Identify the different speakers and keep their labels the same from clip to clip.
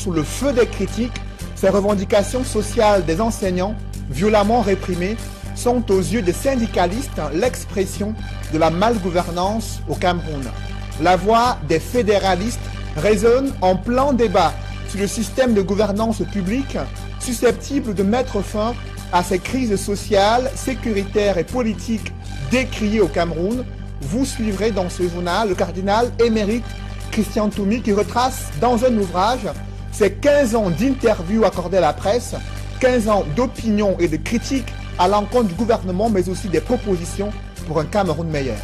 Speaker 1: sous le feu des critiques, ces revendications sociales des enseignants, violemment réprimées, sont aux yeux des syndicalistes l'expression de la malgouvernance au Cameroun. La voix des fédéralistes résonne en plein débat sur le système de gouvernance publique susceptible de mettre fin à ces crises sociales, sécuritaires et politiques décriées au Cameroun. Vous suivrez dans ce journal le cardinal émérite Christian Toumi qui retrace dans un ouvrage ces 15 ans d'interviews accordées à la presse, 15 ans d'opinion et de critiques à l'encontre du gouvernement, mais aussi des propositions pour un Cameroun meilleur.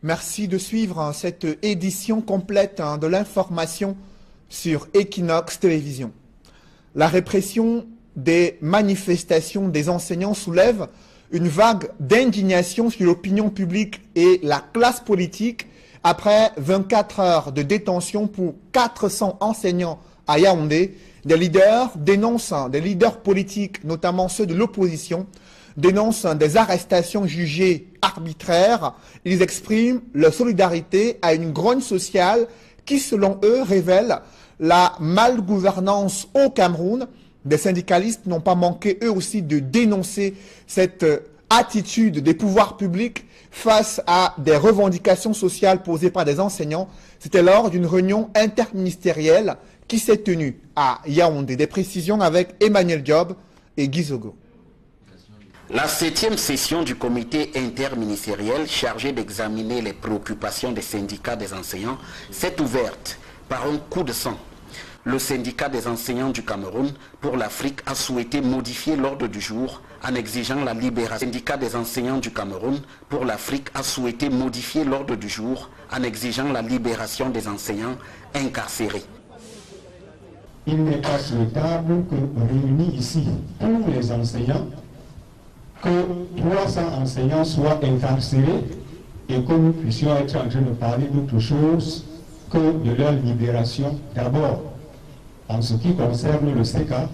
Speaker 1: Merci de suivre cette édition complète de l'information sur Equinox Télévision. La répression des manifestations des enseignants soulève une vague d'indignation sur l'opinion publique et la classe politique après 24 heures de détention pour 400 enseignants à Yaoundé. Des leaders politiques, notamment ceux de l'opposition, dénoncent des arrestations jugées arbitraires. Ils expriment leur solidarité à une grogne sociale qui, selon eux, révèle la malgouvernance au Cameroun. Des syndicalistes n'ont pas manqué, eux aussi, de dénoncer cette attitude des pouvoirs publics face à des revendications sociales posées par des enseignants. C'était lors d'une réunion interministérielle qui s'est tenue à Yaoundé. Des précisions avec Emmanuel Diop et Guy Zogo.
Speaker 2: La 7e session du comité interministériel chargé d'examiner les préoccupations des syndicats des enseignants s'est ouverte par un coup de sang. Le syndicat des enseignants du Cameroun pour l'Afrique a souhaité modifier l'ordre du jour en exigeant la libération. Le syndicat des enseignants du Cameroun pour l'Afrique a souhaité modifier l'ordre du jour en exigeant la libération des enseignants incarcérés.
Speaker 3: Il n'est pas souhaitable que réunis ici tous les enseignants, que 300 enseignants soient incarcérés et que nous puissions être en train de parler d'autre chose que de leur libération. D'abord, en ce qui concerne le CECA,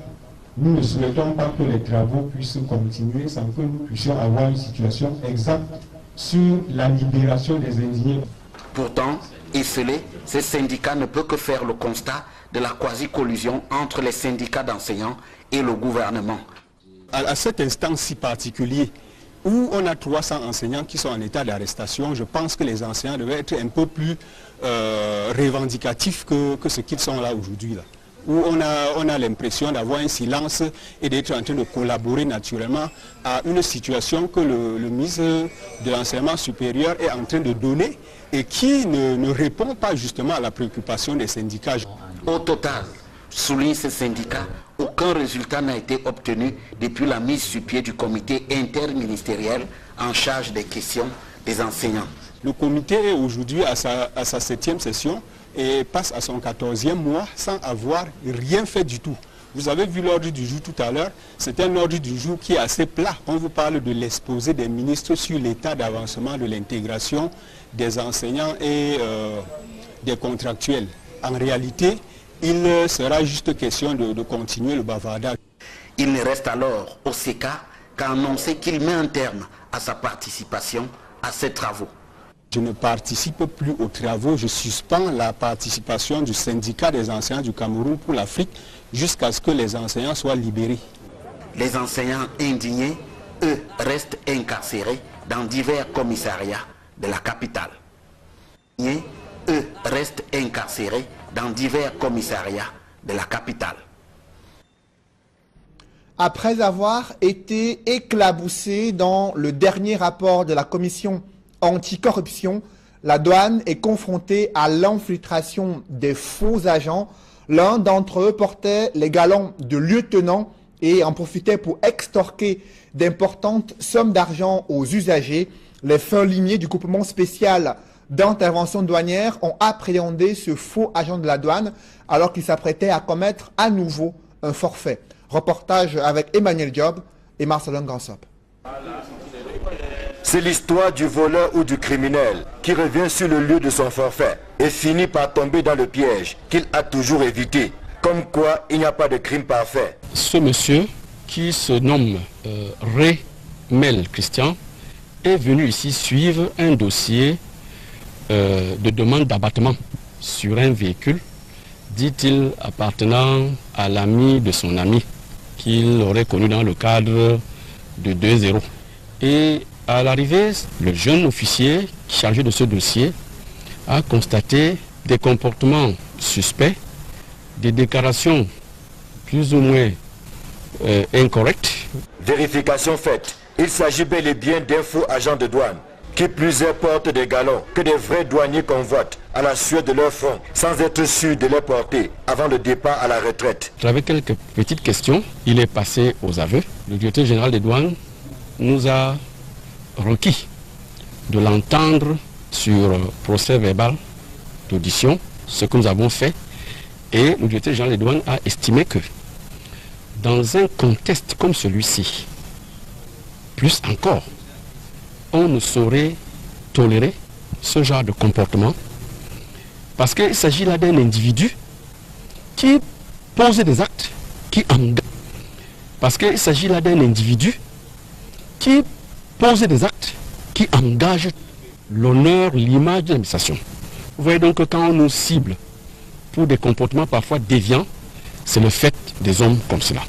Speaker 3: nous ne souhaitons pas que les travaux puissent continuer sans que nous puissions avoir une situation exacte sur la libération des indignés.
Speaker 2: Pourtant, esselé, ces syndicats ne peuvent que faire le constat de la quasi-collusion entre les syndicats d'enseignants et le gouvernement.
Speaker 4: À cet instant si particulier, où on a 300 enseignants qui sont en état d'arrestation, je pense que les enseignants devaient être un peu plus revendicatifs que ce qu'ils sont là aujourd'hui. Où on a l'impression d'avoir un silence et d'être en train de collaborer naturellement à une situation que le ministre de l'enseignement supérieur est en train de donner et qui ne répond pas justement à la préoccupation des syndicats.
Speaker 2: Au total, souligne ces syndicats, aucun résultat n'a été obtenu depuis la mise sur pied du comité interministériel en charge des questions des enseignants.
Speaker 4: Le comité est aujourd'hui à sa 7e session et passe à son 14e mois sans avoir rien fait du tout. Vous avez vu l'ordre du jour tout à l'heure, c'est un ordre du jour qui est assez plat. On vous parle de l'exposé des ministres sur l'état d'avancement de l'intégration des enseignants et des contractuels. En réalité, il sera juste question de continuer le bavardage.
Speaker 2: Il ne reste alors au CECA qu'à annoncer qu'il met un terme à sa participation à ces travaux.
Speaker 4: Je ne participe plus aux travaux, je suspends la participation du syndicat des enseignants du Cameroun pour l'Afrique jusqu'à ce que les enseignants soient libérés.
Speaker 2: Les enseignants indignés, eux, restent incarcérés dans divers commissariats de la capitale. Eux restent incarcérés dans divers commissariats de la capitale.
Speaker 1: Après avoir été éclaboussé dans le dernier rapport de la commission anticorruption, la douane est confrontée à l'infiltration des faux agents. L'un d'entre eux portait les galons de lieutenant et en profitait pour extorquer d'importantes sommes d'argent aux usagers. Les fins limiers du groupement spécial d'intervention douanière ont appréhendé ce faux agent de la douane alors qu'il s'apprêtait à commettre à nouveau un forfait. Reportage avec Emmanuel Diop et Marcelin Gansop.
Speaker 5: C'est l'histoire du voleur ou du criminel qui revient sur le lieu de son forfait et finit par tomber dans le piège qu'il a toujours évité. Comme quoi, il n'y a pas de crime parfait.
Speaker 6: Ce monsieur, qui se nomme Mel Christian, est venu ici suivre un dossier de demande d'abattement sur un véhicule, dit-il, appartenant à l'ami de son ami, qu'il aurait connu dans le cadre de 2-0. Et à l'arrivée, le jeune officier chargé de ce dossier a constaté des comportements suspects, des déclarations plus ou moins incorrectes.
Speaker 5: Vérification faite. Il s'agit bel et bien d'un faux agent de douane, qui plusieurs portent des galons que des vrais douaniers convoitent à la sueur de leur front, sans être sûrs de les porter avant le départ à la retraite.
Speaker 6: Avec quelques petites questions, il est passé aux aveux. Le directeur général des douanes nous a requis de l'entendre sur procès verbal d'audition, ce que nous avons fait, et le directeur général des douanes a estimé que dans un contexte comme celui-ci, plus encore, on ne saurait tolérer ce genre de comportement parce qu'il s'agit là d'un individu qui pose des actes qui engagent. Parce qu'il s'agit là d'un individu qui pose des actes qui engagent l'honneur, l'image de l'administration. Vous voyez donc que quand on nous cible pour des comportements parfois déviants, c'est le fait des hommes comme cela.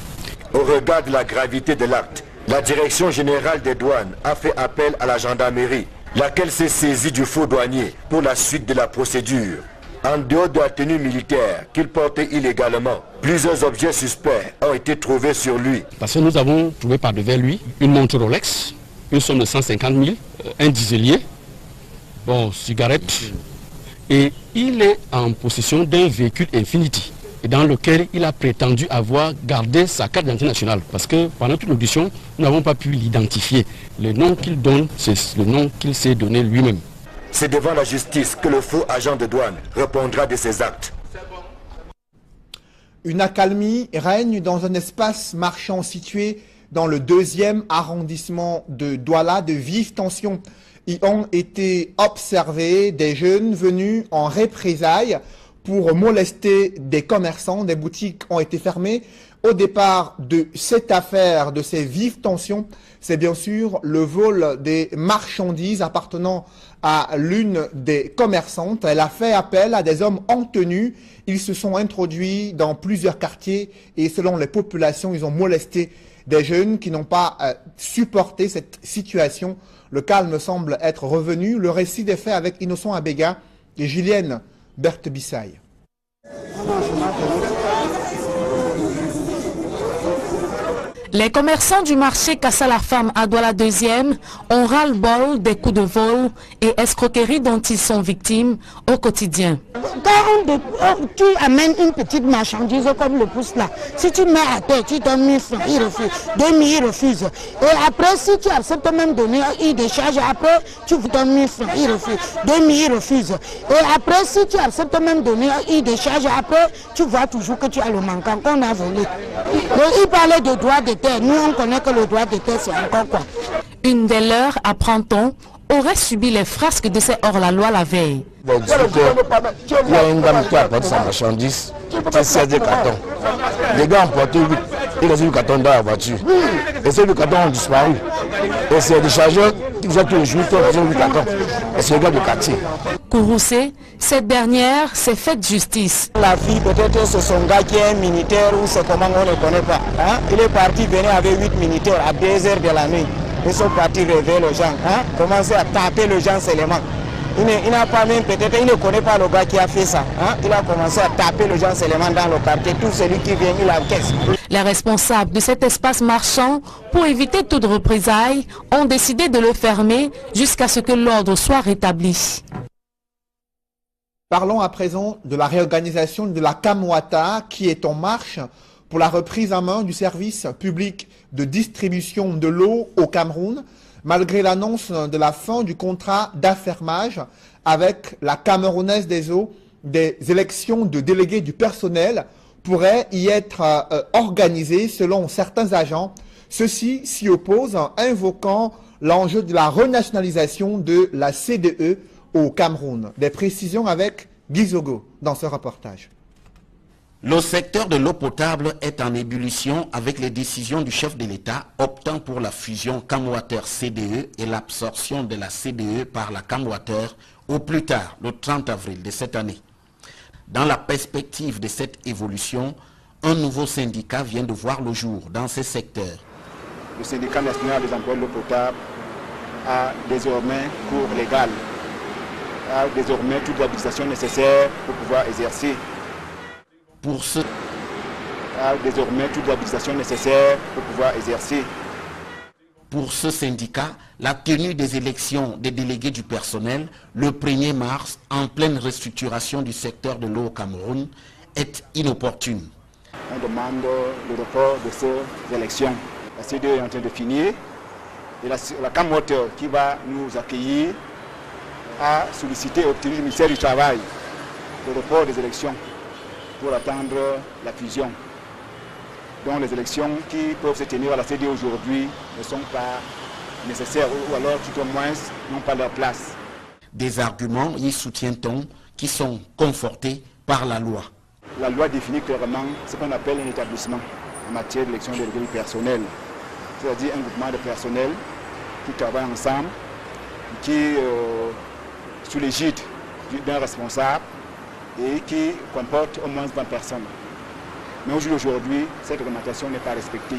Speaker 5: Au regard de la gravité de l'acte, la Direction générale des douanes a fait appel à la gendarmerie, laquelle s'est saisie du faux douanier pour la suite de la procédure. En dehors de la tenue militaire qu'il portait illégalement, plusieurs objets suspects ont été trouvés sur lui.
Speaker 6: Parce que nous avons trouvé par devers lui une montre Rolex, une somme de 150 000, un dieselier, cigarettes, et il est en possession d'un véhicule Infiniti, dans lequel il a prétendu avoir gardé sa carte d'identité nationale. Parce que pendant toute l'audition, nous n'avons pas pu l'identifier. Le nom qu'il donne, c'est le nom qu'il s'est donné lui-même.
Speaker 5: C'est devant la justice que le faux agent de douane répondra de ses actes.
Speaker 1: Une accalmie règne dans un espace marchand situé dans le 2e arrondissement de Douala. De vives tensions y ont été observées, des jeunes venus en représailles pour molester des commerçants. Des boutiques ont été fermées. Au départ de cette affaire, de ces vives tensions, c'est bien sûr le vol des marchandises appartenant à l'une des commerçantes. Elle a fait appel à des hommes en tenue. Ils se sont introduits dans plusieurs quartiers et selon les populations, ils ont molesté des jeunes qui n'ont pas supporté cette situation. Le calme semble être revenu. Le récit des faits avec Innocent Abega et Julienne Berthe-Bissaille.
Speaker 7: Les commerçants du marché Kassa-la-Femme à Douala 2e ont ras-le-bol des coups de vol et escroqueries dont ils sont victimes au quotidien.
Speaker 8: Quand tu amènes une petite marchandise comme le pouce là, si tu mets à terre, tu donnes 1000 francs, il refuse, 2000, il refuse. Et après, si tu acceptes même donner, il décharge, après tu vous donnes 1000 francs, il refuse, 2000, il refuse. Et après, si tu acceptes même donner, il décharge, après tu vois toujours que tu as le manquant qu'on a volé. Donc, il parlait de droit de terre, nous on connaît que le droit de terre c'est encore quoi.
Speaker 7: Une des leurs, apprend-on, aurait subi les frasques de ces hors-la-loi la veille.
Speaker 9: Bon, il y a une dame qui apporte sa marchandise, qui sert des cartons. Les gars ont porté 8, ils ont eu le carton dans la voiture. Et ces 8 cartons ont disparu. Et c'est des chargeurs qui faisaient tous les jours, qui ont 8 cartons. Et c'est les gars du quartier.
Speaker 7: Courroucée, cette dernière s'est faite justice.
Speaker 8: La fille, peut-être c'est son gars qui est un militaire ou c'est comment on ne connaît pas. Hein? Il est parti venir avec 8 militaires à 2 heures de la nuit. Ils sont partis réveiller les gens, commencer à taper les gens seulement. Il n'a pas même, peut-être, il ne connaît pas le gars qui a fait ça. Il a commencé à taper les gens seulement dans le quartier. Tout celui qui vient, il encaisse.
Speaker 7: Les responsables de cet espace marchand, pour éviter toute représailles, ont décidé de le fermer jusqu'à ce que l'ordre soit rétabli.
Speaker 1: Parlons à présent de la réorganisation de la Kamwata qui est en marche pour la reprise en main du service public de distribution de l'eau au Cameroun, malgré l'annonce de la fin du contrat d'affermage avec la Camerounaise des eaux. Des élections de délégués du personnel pourraient y être organisées selon certains agents. Ceux-ci s'y opposent en invoquant l'enjeu de la renationalisation de la CDE au Cameroun. Des précisions avec Guy Zogo dans ce reportage.
Speaker 2: Le secteur de l'eau potable est en ébullition avec les décisions du chef de l'État optant pour la fusion Camwater-CDE et l'absorption de la CDE par la Camwater au plus tard, le 30 avril de cette année. Dans la perspective de cette évolution, un nouveau syndicat vient de voir le jour dans ces secteurs.
Speaker 10: Le syndicat national des emplois de l'eau potable a désormais cours légal, a désormais toute l'habilitation nécessaire pour pouvoir exercer.
Speaker 2: Pour ce syndicat, la tenue des élections des délégués du personnel le 1er mars, en pleine restructuration du secteur de l'eau au Cameroun, est inopportune.
Speaker 10: On demande le report de ces élections. La CDE est en train de finir et la Camwater qui va nous accueillir a sollicité et obtenu du ministère du Travail le report des élections pour attendre la fusion. Donc les élections qui peuvent se tenir à la CDE aujourd'hui ne sont pas nécessaires ou alors tout au moins n'ont pas leur place.
Speaker 2: Des arguments, y soutient-on, qui sont confortés par la loi.
Speaker 10: La loi définit clairement ce qu'on appelle un établissement en matière d'élection des délégués du personnel, c'est-à-dire un groupement de personnel qui travaille ensemble, qui sous l'égide d'un responsable et qui comporte au moins 20 personnes. Mais aujourd'hui, cette réglementation n'est pas respectée.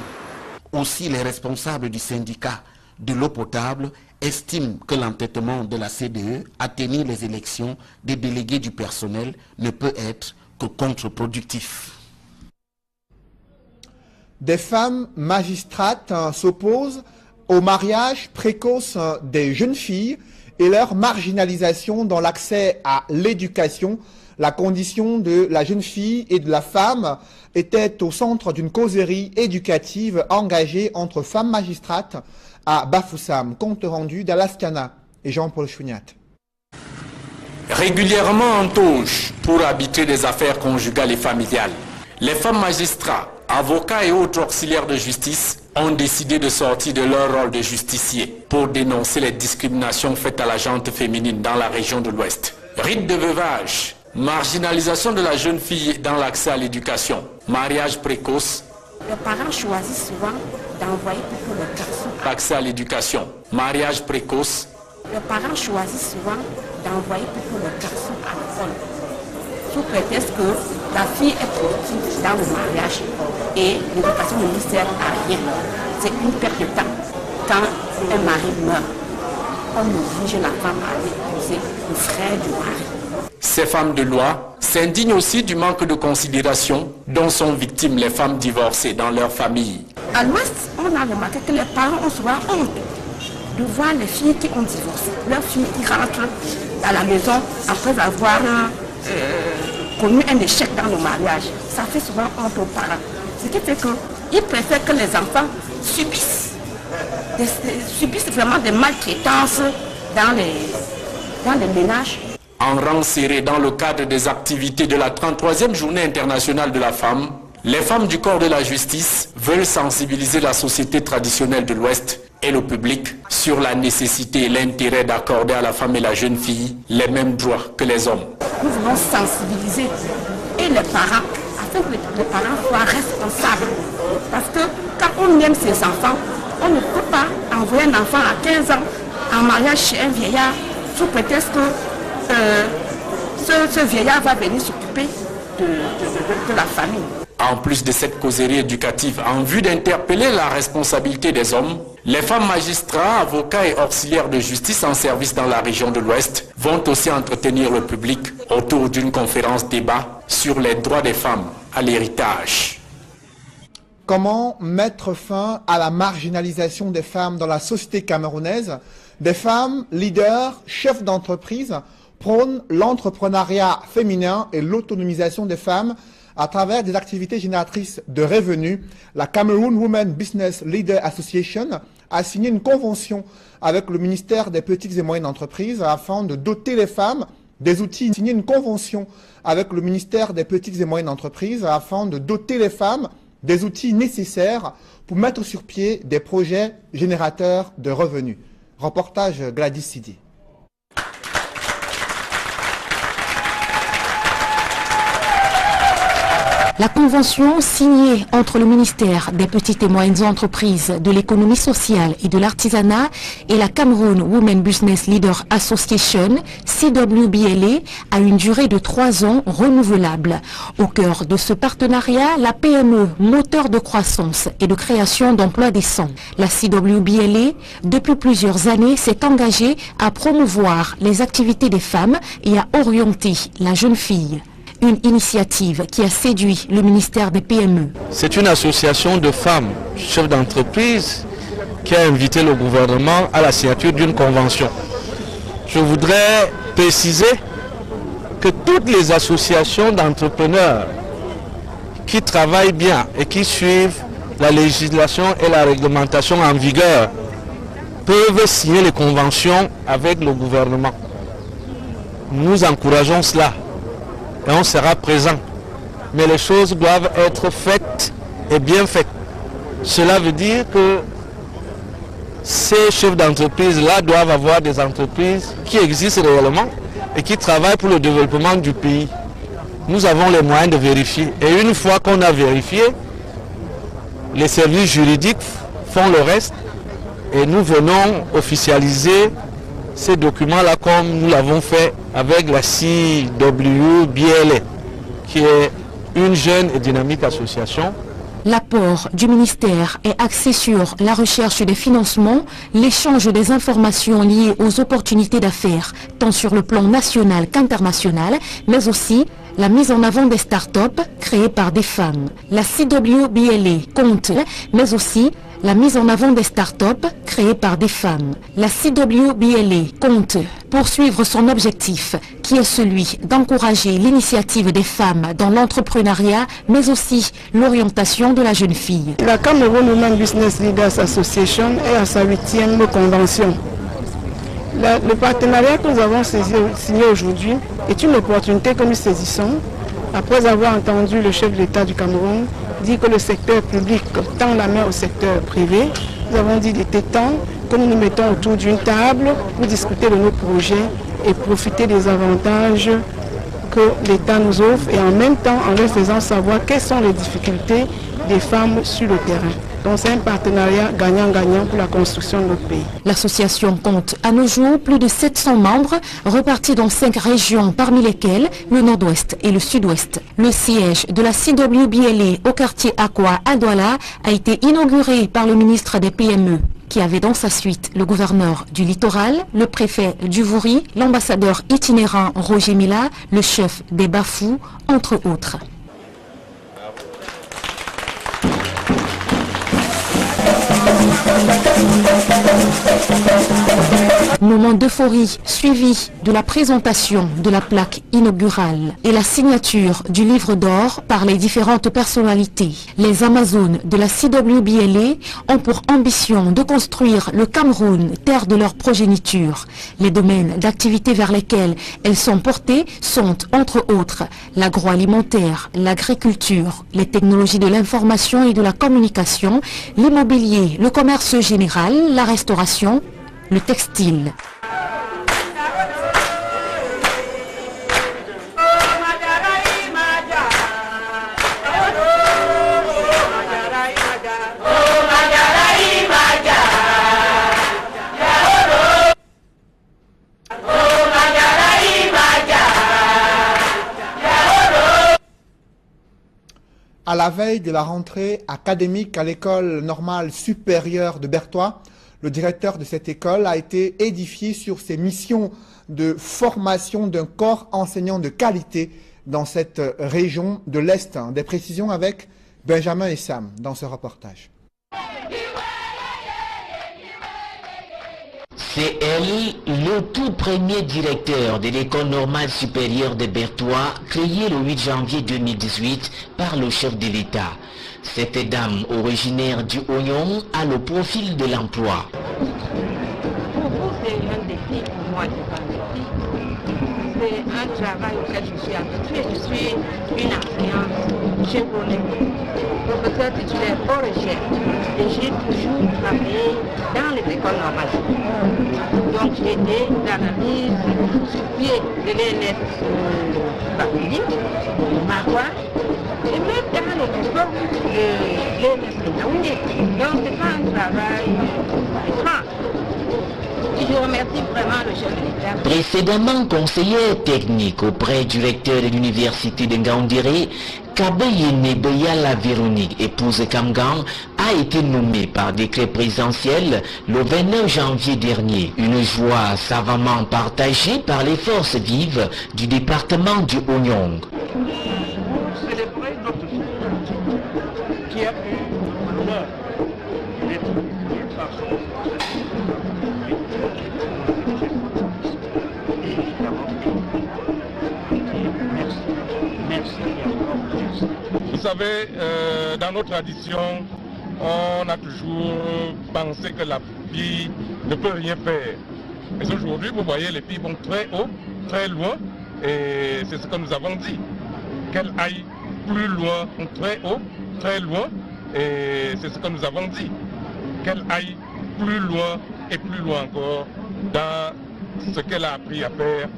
Speaker 2: Aussi, les responsables du syndicat de l'eau potable estiment que l'entêtement de la CDE à tenir les élections des délégués du personnel ne peut être que contre-productif.
Speaker 1: Des femmes magistrates s'opposent au mariage précoce des jeunes filles et leur marginalisation dans l'accès à l'éducation. La condition de la jeune fille et de la femme était au centre d'une causerie éducative engagée entre femmes magistrates à Bafoussam. Compte rendu d'Alaskana et Jean-Paul Chouniat.
Speaker 11: Régulièrement en touche pour arbitrer des affaires conjugales et familiales, les femmes magistrats, avocats et autres auxiliaires de justice ont décidé de sortir de leur rôle de justicier pour dénoncer les discriminations faites à la gente féminine dans la région de l'Ouest. Rite de veuvage, marginalisation de la jeune fille dans l'accès à l'éducation, mariage précoce.
Speaker 12: Les parents choisissent souvent d'envoyer pour le garçon.
Speaker 11: Accès à l'éducation, mariage précoce.
Speaker 12: Les parents choisissent souvent d'envoyer pour le garçon à l'école, sous prétexte que la fille est politique dans le mariage et l'éducation ne lui sert à rien. C'est une perte de temps. Quand un mari meurt, on oblige la femme à épouser le frère du mari.
Speaker 11: Ces femmes de loi s'indignent aussi du manque de considération dont sont victimes les femmes divorcées dans leur famille.
Speaker 12: À l'Ouest, on a remarqué que les parents ont souvent honte de voir les filles qui ont divorcé, leurs filles qui rentrent à la maison après avoir connu un échec dans le mariage. Ça fait souvent honte aux parents. Ce qui fait qu'ils préfèrent que les enfants subissent vraiment des maltraitances dans les ménages.
Speaker 11: En rang serré dans le cadre des activités de la 33e journée internationale de la femme, les femmes du corps de la justice veulent sensibiliser la société traditionnelle de l'Ouest et le public sur la nécessité et l'intérêt d'accorder à la femme et la jeune fille les mêmes droits que les hommes.
Speaker 12: Nous voulons sensibiliser et les parents, afin que les parents soient responsables. Parce que quand on aime ses enfants, on ne peut pas envoyer un enfant à 15 ans en mariage chez un vieillard sous prétexte que ce vieillard va venir s'occuper de la famille.
Speaker 11: En plus de cette causerie éducative en vue d'interpeller la responsabilité des hommes, les femmes magistrats, avocats et auxiliaires de justice en service dans la région de l'Ouest vont aussi entretenir le public autour d'une conférence débat sur les droits des femmes à l'héritage.
Speaker 1: Comment mettre fin à la marginalisation des femmes dans la société camerounaise? Des femmes, leaders, chefs d'entreprise prônent l'entrepreneuriat féminin et l'autonomisation des femmes à travers des activités génératrices de revenus. La Cameroon Women Business Leader Association a signé une convention avec le ministère des Petites et Moyennes Entreprises afin de doter les femmes des outils. Signé une convention avec le ministère des Petites et Moyennes Entreprises afin de doter les femmes des outils nécessaires pour mettre sur pied des projets générateurs de revenus. Reportage Gladys Sidi.
Speaker 7: La convention signée entre le ministère des Petites et Moyennes Entreprises, de l'économie sociale et de l'artisanat et la Cameroun Women Business Leader Association, CWBLA, a une durée de 3 ans renouvelable. Au cœur de ce partenariat, la PME, moteur de croissance et de création d'emplois décents. La CWBLA, depuis plusieurs années, s'est engagée à promouvoir les activités des femmes et à orienter la jeune fille. Une initiative qui a séduit le ministère des PME.
Speaker 9: C'est une association de femmes, chefs d'entreprise, qui a invité le gouvernement à la signature d'une convention. Je voudrais préciser que toutes les associations d'entrepreneurs qui travaillent bien et qui suivent la législation et la réglementation en vigueur peuvent signer les conventions avec le gouvernement. Nous encourageons cela. Et on sera présent. Mais les choses doivent être faites et bien faites. Cela veut dire que ces chefs d'entreprise-là doivent avoir des entreprises qui existent réellement et qui travaillent pour le développement du pays. Nous avons les moyens de vérifier. Et une fois qu'on a vérifié, les services juridiques font le reste et nous venons officialiser ces documents-là comme nous l'avons fait avec la CWBLA, qui est une jeune et dynamique association.
Speaker 7: L'apport du ministère est axé sur la recherche des financements, l'échange des informations liées aux opportunités d'affaires, tant sur le plan national qu'international, mais aussi la mise en avant des start-up créées par des femmes. La CWBLA compte, mais aussi la mise en avant des start-up créées par des femmes. La CWBLA compte poursuivre son objectif, qui est celui d'encourager l'initiative des femmes dans l'entrepreneuriat, mais aussi l'orientation de la jeune fille.
Speaker 13: La Cameroun Women Business Leaders Association est à sa 8e convention. Le partenariat que nous avons signé aujourd'hui est une opportunité que nous saisissons après avoir entendu le chef de l'État du Cameroun dire que le secteur public tend la main au secteur privé. Nous avons dit qu'il était temps que nous nous mettons autour d'une table pour discuter de nos projets et profiter des avantages que l'État nous offre et en même temps en leur faisant savoir quelles sont les difficultés des femmes sur le terrain. Donc c'est un partenariat gagnant-gagnant pour la construction de notre pays.
Speaker 7: L'association compte à nos jours plus de 700 membres répartis dans 5 régions, parmi lesquelles le nord-ouest et le sud-ouest. Le siège de la CWBLA au quartier Aqua à Douala a été inauguré par le ministre des PME, qui avait dans sa suite le gouverneur du littoral, le préfet du Vouri, l'ambassadeur itinérant Roger Mila, le chef des Bafous, entre autres. Moment d'euphorie suivi de la présentation de la plaque inaugurale et la signature du livre d'or par les différentes personnalités. Les Amazones de la CWBLA ont pour ambition de construire le Cameroun, terre de leur progéniture. Les domaines d'activité vers lesquels elles sont portées sont, entre autres, l'agroalimentaire, l'agriculture, les technologies de l'information et de la communication, l'immobilier, le commerce général, la restauration, le textile.
Speaker 1: À la veille de la rentrée académique à l'école normale supérieure de Berthois, le directeur de cette école a été édifié sur ses missions de formation d'un corps enseignant de qualité dans cette région de l'Est. Des précisions avec Benjamin et Sam dans ce reportage.
Speaker 14: C'est elle, le tout premier directeur de l'école normale supérieure de Berthois, créée le 8 janvier 2018 par le chef de l'État. Cette dame originaire du Oignon a le profil de l'emploi.
Speaker 12: C'est un défi pour moi, c'est un travail auquel je suis habituée. Je suis une enseignante Chevronnet, professeur titulaire aux recherches, et j'ai toujours travaillé dans les écoles normales. Donc j'ai été d'analyse sur pied de l'ENS Baptiste, Marois, et même dans les réformes de l'ENS Yaoundé. Donc c'est pas un travail étrange. Je remercie vraiment le chef de l'État.
Speaker 14: Précédemment conseiller technique auprès du recteur de l'université de Ngaoundéré, Kabeyene Beyala Véronique, épouse Kamgang, a été nommée par décret présidentiel le 29 janvier dernier. Une joie savamment partagée par les forces vives du département du Ognong.
Speaker 15: Célébrer notre fille qui a eu l'honneur d'être élue par son
Speaker 16: Vous savez, dans nos traditions, on a toujours pensé que la fille ne peut rien faire. Mais aujourd'hui, vous voyez, les filles vont très haut, très loin, et c'est ce que nous avons dit. Qu'elles aillent plus loin, très haut, très loin, et c'est ce que nous avons dit. Qu'elles aillent plus loin et plus loin encore dans ce qu'elle a appris à faire,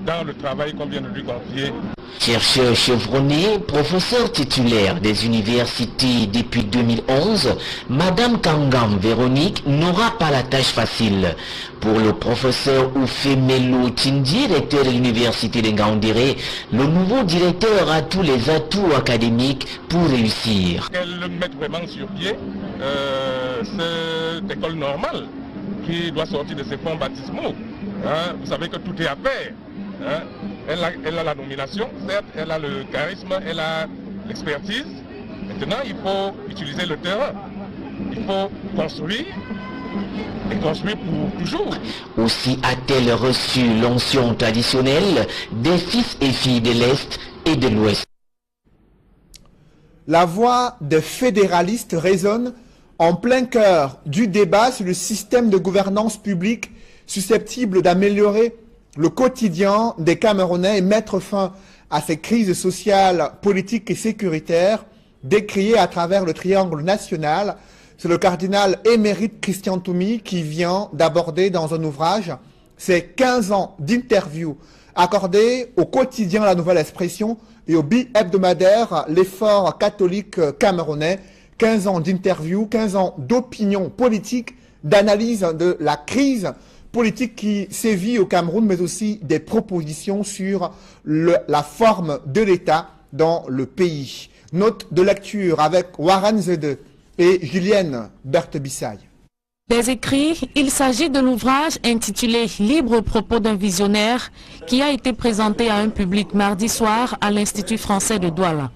Speaker 16: dans le travail qu'on vient de lui confier.
Speaker 14: Chercheur chevronné, professeur titulaire des universités depuis 2011, Madame Kangam Véronique n'aura pas la tâche facile. Pour le professeur Oufemelo Tindi, recteur de l'université de Ngaoundéré, le nouveau directeur a tous les atouts académiques pour réussir.
Speaker 16: Qu'elle le mette vraiment sur pied, cette école normale qui doit sortir de ses fonds baptismaux. Hein, vous savez que tout est à faire. Hein. Elle a la nomination, certes, elle a le charisme, elle a l'expertise. Maintenant, il faut utiliser le terrain. Il faut construire et construire pour toujours.
Speaker 14: Aussi a-t-elle reçu l'onction traditionnelle des fils et filles de l'Est et de l'Ouest.
Speaker 1: La voix des fédéralistes résonne en plein cœur du débat sur le système de gouvernance publique susceptible d'améliorer le quotidien des Camerounais et mettre fin à ces crises sociales, politiques et sécuritaires décriées à travers le triangle national. C'est le cardinal émérite Christian Toumi qui vient d'aborder dans un ouvrage ces 15 ans d'interviews accordés au quotidien La Nouvelle Expression et au bi-hebdomadaire L'Effort catholique camerounais. 15 ans d'interviews, 15 ans d'opinion politique, d'analyse de la crise politique qui sévit au Cameroun, mais aussi des propositions sur la forme de l'État dans le pays. Note de lecture avec Warren Zede et Julienne Berthe-Bissaille.
Speaker 7: Des écrits, il s'agit de l'ouvrage intitulé « Libre propos d'un visionnaire » qui a été présenté à un public mardi soir à l'Institut français de Douala.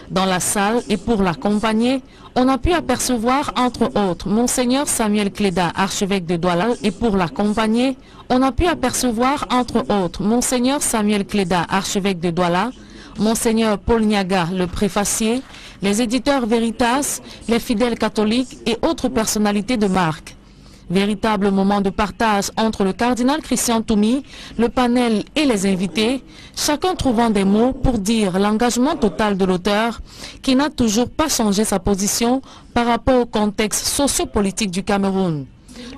Speaker 7: Dans la salle et pour l'accompagner, on a pu apercevoir entre autres Monseigneur Samuel Cléda, archevêque de Douala, et pour l'accompagner, on a pu apercevoir entre autres Monseigneur Samuel Cléda, archevêque de Douala, Monseigneur Paul Niaga, le préfacier, les éditeurs Veritas, les fidèles catholiques et autres personnalités de marque. Véritable moment de partage entre le cardinal Christian Toumi, le panel et les invités, chacun trouvant des mots pour dire l'engagement total de l'auteur qui n'a toujours pas changé sa position par rapport au contexte sociopolitique du Cameroun.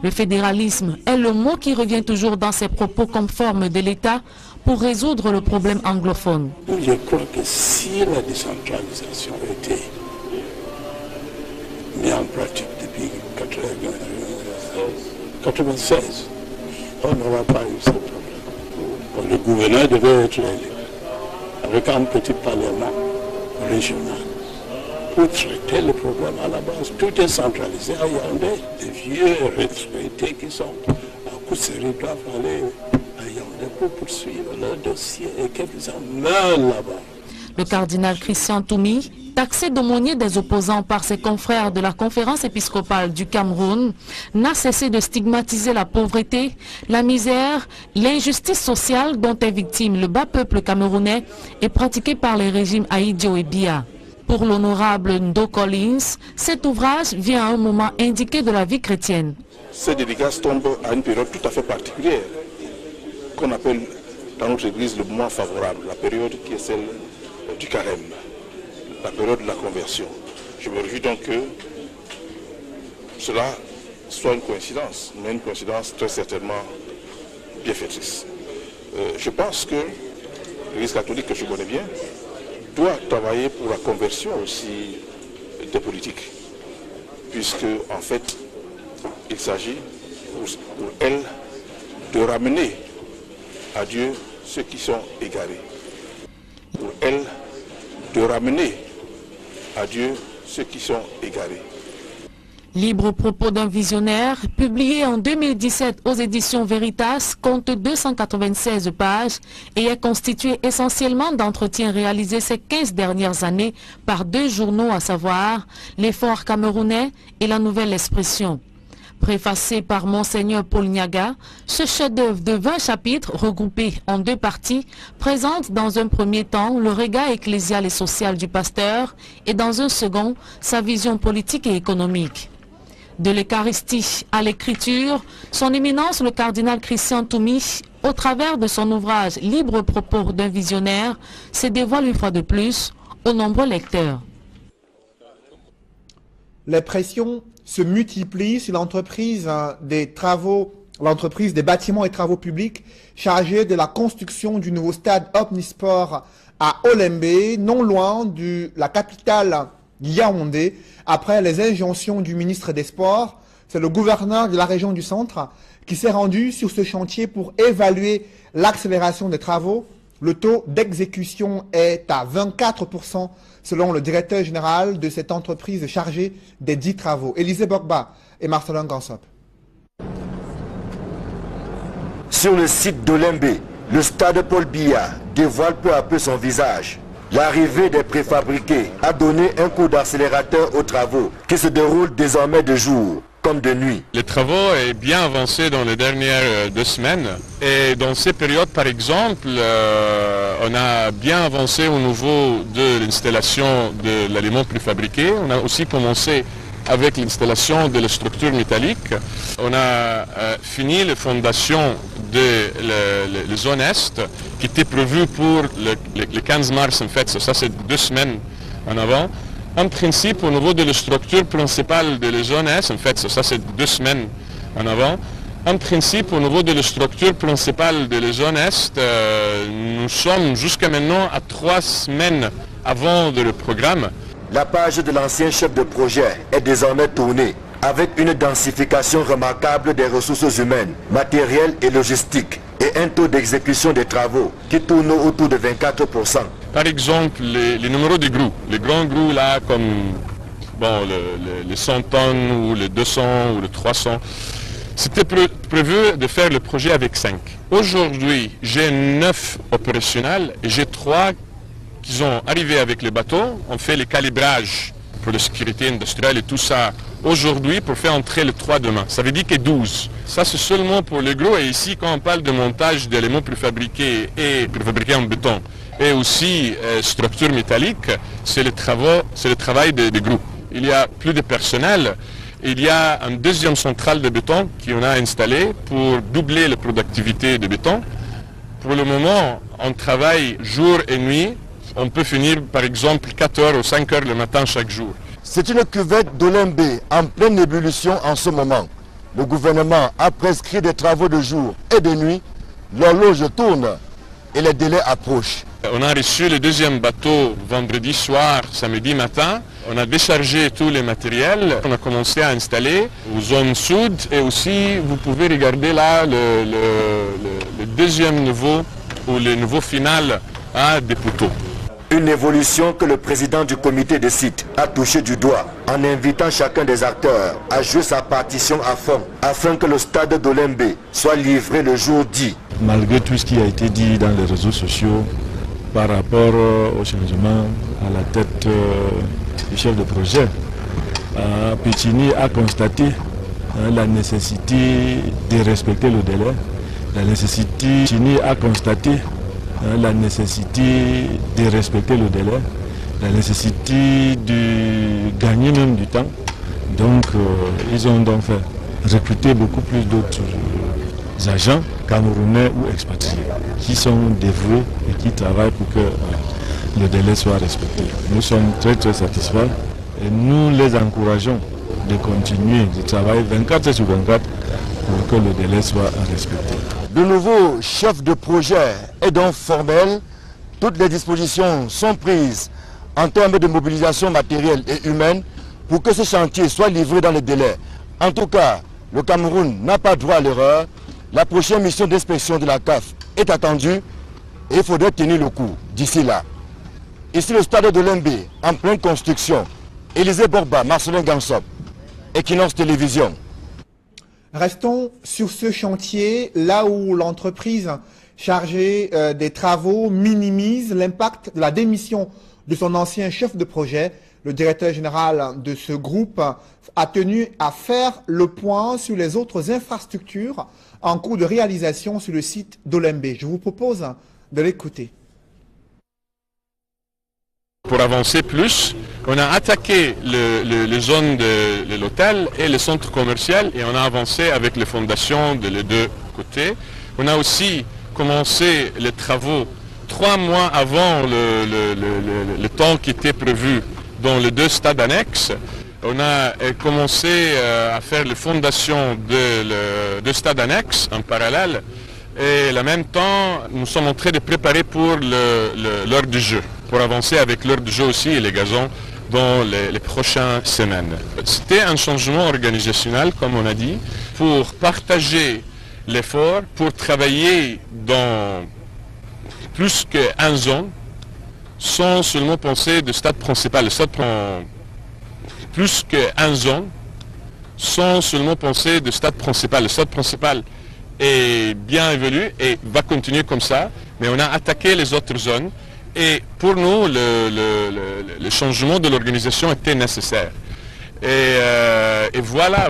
Speaker 7: Le fédéralisme est le mot qui revient toujours dans ses propos comme forme de l'État pour résoudre le problème anglophone.
Speaker 17: Je crois que si la décentralisation était mise en pratique depuis 1996, on n'aura pas eu ce problème. Le gouverneur devait être élu avec un petit parlement régional pour traiter le problème à la base. Tout est centralisé à Yaoundé. Les vieux retraités qui sont à Kousseri doivent aller à Yaoundé pour poursuivre leur dossier et quelques-uns meurent là-bas.
Speaker 7: Le cardinal Christian Toumi, taxé d'aumônier des opposants par ses confrères de la conférence épiscopale du Cameroun, n'a cessé de stigmatiser la pauvreté, la misère, l'injustice sociale dont est victime le bas peuple camerounais et pratiquée par les régimes Ahidjo et Biya. Pour l'honorable Ndo Collins, cet ouvrage vient à un moment indiqué de la vie chrétienne.
Speaker 17: Cette dédicace tombe à une période tout à fait particulière, qu'on appelle dans notre église le moment favorable, la période qui est celle du carême. la période de la conversion. Je me réjouis donc que cela soit une coïncidence, mais une coïncidence très certainement bienfaitrice. Je pense que l'Église catholique, que je connais bien, doit travailler pour la conversion aussi des politiques, puisque en fait, il s'agit pour elle de ramener à Dieu ceux qui sont égarés. Pour elle, de ramener à Dieu ceux qui sont égarés.
Speaker 7: Libre propos d'un visionnaire, publié en 2017 aux éditions Veritas, compte 296 pages et est constitué essentiellement d'entretiens réalisés ces 15 dernières années par 2 journaux, à savoir L'Effort camerounais et La Nouvelle Expression. Préfacé par Monseigneur Paul Niaga, ce chef-d'œuvre de 20 chapitres regroupés en 2 parties présente dans un premier temps le regard ecclésial et social du pasteur et dans un second sa vision politique et économique. De l'Eucharistie à l'écriture, son éminence le cardinal Christian Toumi, au travers de son ouvrage Libre propos d'un visionnaire, se dévoile une fois de plus aux nombreux lecteurs.
Speaker 1: Les pressions se multiplient sur l'entreprise des bâtiments et travaux publics chargés de la construction du nouveau stade Omnisport à Olembe, non loin de la capitale Yaoundé. Après les injonctions du ministre des Sports, c'est le gouverneur de la région du Centre qui s'est rendu sur ce chantier pour évaluer l'accélération des travaux. Le taux d'exécution est à 24% selon le directeur général de cette entreprise chargée des 10 travaux. Élisée Bogba et Marcelin Gansop.
Speaker 5: Sur le site d'Olembe, le stade Paul Biya dévoile peu à peu son visage. L'arrivée des préfabriqués a donné un coup d'accélérateur aux travaux qui se déroulent désormais de jour comme de nuit.
Speaker 18: Les travaux sont bien avancés dans les dernières 2 semaines et dans ces périodes par exemple, on a bien avancé au niveau de l'installation de l'aliment préfabriqué. On a aussi commencé avec l'installation de la structure métallique. On a fini les fondations de la zone Est qui était prévue pour le 15 mars en fait, ça c'est 2 semaines en avant. En principe, au niveau de la structure principale de la zone Est, en fait ça c'est 2 semaines en avant. En principe, au niveau de la structure principale de la zone Est, nous sommes jusqu'à maintenant à 3 semaines avant le programme.
Speaker 5: La page de l'ancien chef de projet est désormais tournée avec une densification remarquable des ressources humaines, matérielles et logistiques et un taux d'exécution des travaux qui tourne autour de 24%.
Speaker 18: Par exemple, les numéros de grues, les grands grues là comme bon, les 100 tonnes ou les 200 ou les 300, c'était prévu de faire le projet avec 5. Aujourd'hui, j'ai 9 opérationnels et j'ai 3 qui sont arrivés avec les bateaux. On fait les calibrages pour la sécurité industrielle et tout ça aujourd'hui pour faire entrer les 3 demain. Ça veut dire que 12. Ça c'est seulement pour le gros et ici quand on parle de montage d'éléments préfabriqués et préfabriqués en béton et aussi structure métallique, c'est le travail des groupes. Il y a plus de personnel. Il y a une deuxième centrale de béton qu'on a installée pour doubler la productivité de béton. Pour le moment, on travaille jour et nuit. On peut finir par exemple 4 heures ou 5 heures le matin chaque jour.
Speaker 5: C'est une cuvette d'Olembe en pleine ébullition en ce moment. Le gouvernement a prescrit des travaux de jour et de nuit. L'horloge tourne et les délais approchent.
Speaker 18: On a reçu le deuxième bateau vendredi soir, samedi matin. On a déchargé tous les matériels. On a commencé à installer aux zones sud et aussi vous pouvez regarder là le deuxième niveau ou le niveau final des poteaux.
Speaker 5: Une évolution que le président du comité de site a touché du doigt en invitant chacun des acteurs à jouer sa partition à fond afin que le stade d'Olembe soit livré le jour dit.
Speaker 19: Malgré tout ce qui a été dit dans les réseaux sociaux par rapport au changement à la tête du chef de projet, Pétini a constaté la nécessité de respecter le délai, Pétini a constaté la nécessité de respecter le délai, la nécessité de gagner même du temps. Donc ils ont donc fait recruter beaucoup plus d'autres agents camerounais ou expatriés qui sont dévoués et qui travaillent pour que le délai soit respecté. Nous sommes très satisfaits et nous les encourageons de continuer de travailler 24/24 pour que le délai soit respecté.
Speaker 5: Le nouveau chef de projet est donc formel. Toutes les dispositions sont prises en termes de mobilisation matérielle et humaine pour que ce chantier soit livré dans les délais. En tout cas, le Cameroun n'a pas droit à l'erreur. La prochaine mission d'inspection de la CAF est attendue et il faudrait tenir le coup d'ici là. Ici le stade de Lembé, en pleine construction. Élisée Borba, Marcelin Gansop, Equinox Télévision.
Speaker 1: Restons sur ce chantier, là où l'entreprise chargée des travaux minimise l'impact de la démission de son ancien chef de projet. Le directeur général de ce groupe a tenu à faire le point sur les autres infrastructures en cours de réalisation sur le site d'Olembé. Je vous propose de l'écouter.
Speaker 18: Pour avancer plus, on a attaqué les zones de l'hôtel et le centre commercial et on a avancé avec les fondations des deux côtés. On a aussi commencé les travaux 3 mois avant le temps qui était prévu dans les 2 stades annexes. On a commencé à faire les fondations de 2 stades annexes en parallèle et en même temps nous sommes en train de préparer pour l'heure du jeu, pour avancer avec l'heure du jeu aussi et les gazons dans les prochaines semaines. C'était un changement organisationnel, comme on a dit, pour partager l'effort, pour travailler dans plus qu'une zone, sans seulement penser du stade principal. Le stade prend plus qu'une zone, sans seulement penser du stade principal. Le stade principal est bien évolué et va continuer comme ça, mais on a attaqué les autres zones et pour nous, le changement de l'organisation était nécessaire. Et voilà,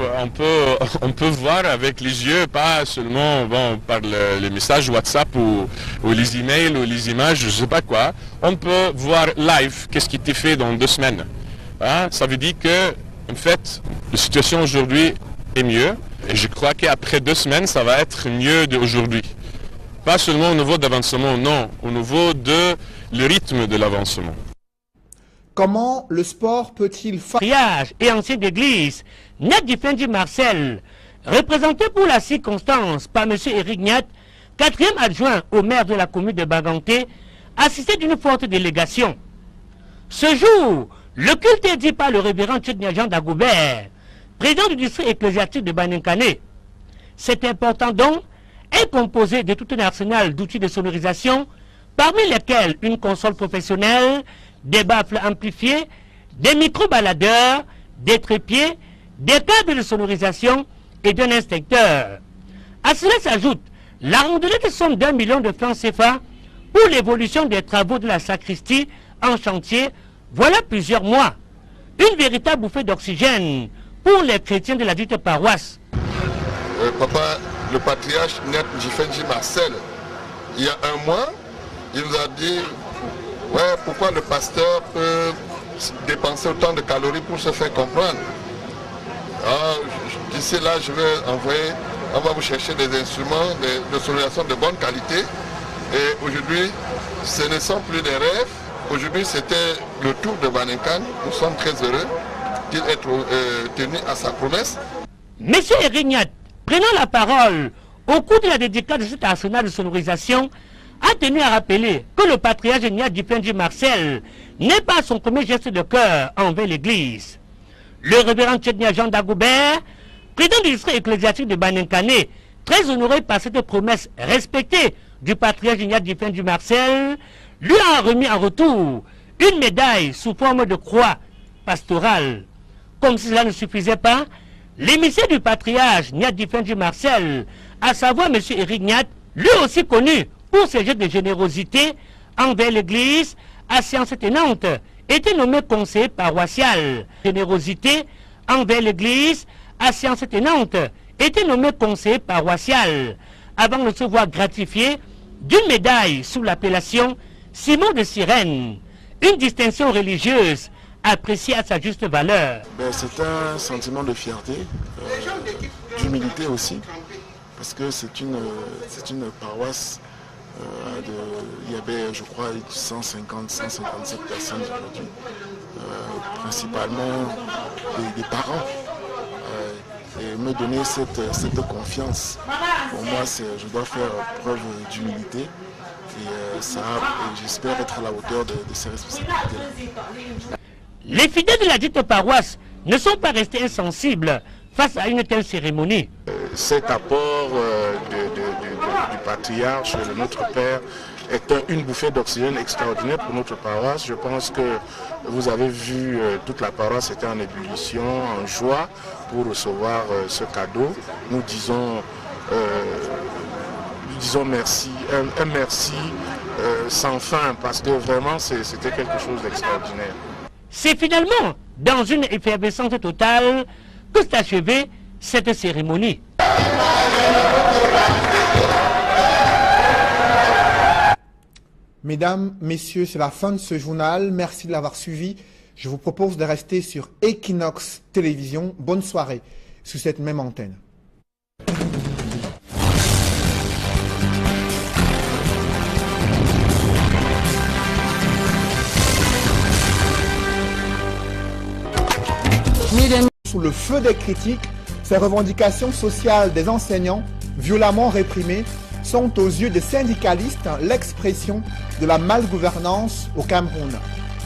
Speaker 18: on peut voir avec les yeux, pas seulement par les messages WhatsApp ou les emails ou les images, je ne sais pas quoi. On peut voir live qu'est-ce qui était fait dans 2 semaines. Hein? Ça veut dire que, en fait, la situation aujourd'hui est mieux. Et je crois qu'après 2 semaines, ça va être mieux d'aujourd'hui. Pas seulement au niveau d'avancement, non, au niveau de le rythme de l'avancement.
Speaker 1: Comment le sport peut-il
Speaker 20: Triage et ancien d'église, Nyat Difendi Marcel, représenté pour la circonstance par M. Eric Nyat, 4e adjoint au maire de la commune de Baganté, assisté d'une forte délégation. Ce jour, le culte est dit par le révérend Tchednia Jean Dagoubert, président du district ecclésiastique de Banenkane. Cet important don est composé de tout un arsenal d'outils de sonorisation, parmi lesquels une console professionnelle, des baffles amplifiés, des micro-baladeurs, des trépieds, des câbles de sonorisation et d'un inspecteur. À cela s'ajoute la rondelette somme d'1 million de francs CFA pour l'évolution des travaux de la sacristie en chantier, voilà plusieurs mois. Une véritable bouffée d'oxygène pour les chrétiens de la dite paroisse.
Speaker 21: Papa, le patriarche Nyat Difendi Marcel, il y a 1 mois, il nous a dit ouais, pourquoi le pasteur peut dépenser autant de calories pour se faire comprendre. D'ici là, je vais envoyer, on va vous chercher des instruments de sonorisation de bonne qualité. Et aujourd'hui, ce ne sont plus des rêves. Aujourd'hui, c'était le tour de Banenkane. Nous sommes très heureux qu'il ait tenu à sa promesse.
Speaker 20: Monsieur Erignat, prenant la parole au cours de la dédicace de cet arsenal de sonorisation, a tenu à rappeler que le patriarche Nyat Difendi Marcel n'est pas son premier geste de cœur envers l'Église. Le révérend Tchednia Jean Dagoubert, président du district ecclésiastique de Banenkane, très honoré par cette promesse respectée du patriarche Nyat Difendi Marcel, lui a remis en retour une médaille sous forme de croix pastorale. Comme si cela ne suffisait pas, l'émissaire du patriarche Nyat Difendi Marcel, à savoir M. Eric Nyat, lui aussi connu pour ses gestes de générosité envers l'Église, à séance tenante, était nommé conseiller paroissial. Générosité envers l'Église, à séance tenante, était nommé conseiller paroissial, avant de se voir gratifié d'une médaille sous l'appellation Simon de Cyrène, une distinction religieuse appréciée à sa juste valeur.
Speaker 22: C'est un sentiment de fierté, d'humilité aussi, parce que c'est une paroisse Il y avait, je crois, 150, 157 personnes aujourd'hui, principalement des parents. Et me donner cette confiance, pour moi, je dois faire preuve d'humilité et j'espère être à la hauteur de ces responsabilités.
Speaker 20: Les fidèles de la dite paroisse ne sont pas restés insensibles face à une telle cérémonie.
Speaker 22: Cet apport du patriarche, de notre Père, est une bouffée d'oxygène extraordinaire pour notre paroisse. Je pense que vous avez vu, toute la paroisse était en ébullition, en joie pour recevoir ce cadeau. Nous disons merci, un merci sans fin, parce que vraiment c'était quelque chose d'extraordinaire.
Speaker 20: C'est finalement dans une effervescence totale que s'est achevée cette cérémonie.
Speaker 1: Mesdames, messieurs, c'est la fin de ce journal. Merci de l'avoir suivi. Je vous propose de rester sur Equinox Télévision. Bonne soirée sur cette même antenne. Sous le feu des critiques, ces revendications sociales des enseignants, violemment réprimées, sont aux yeux des syndicalistes l'expression de la malgouvernance au Cameroun.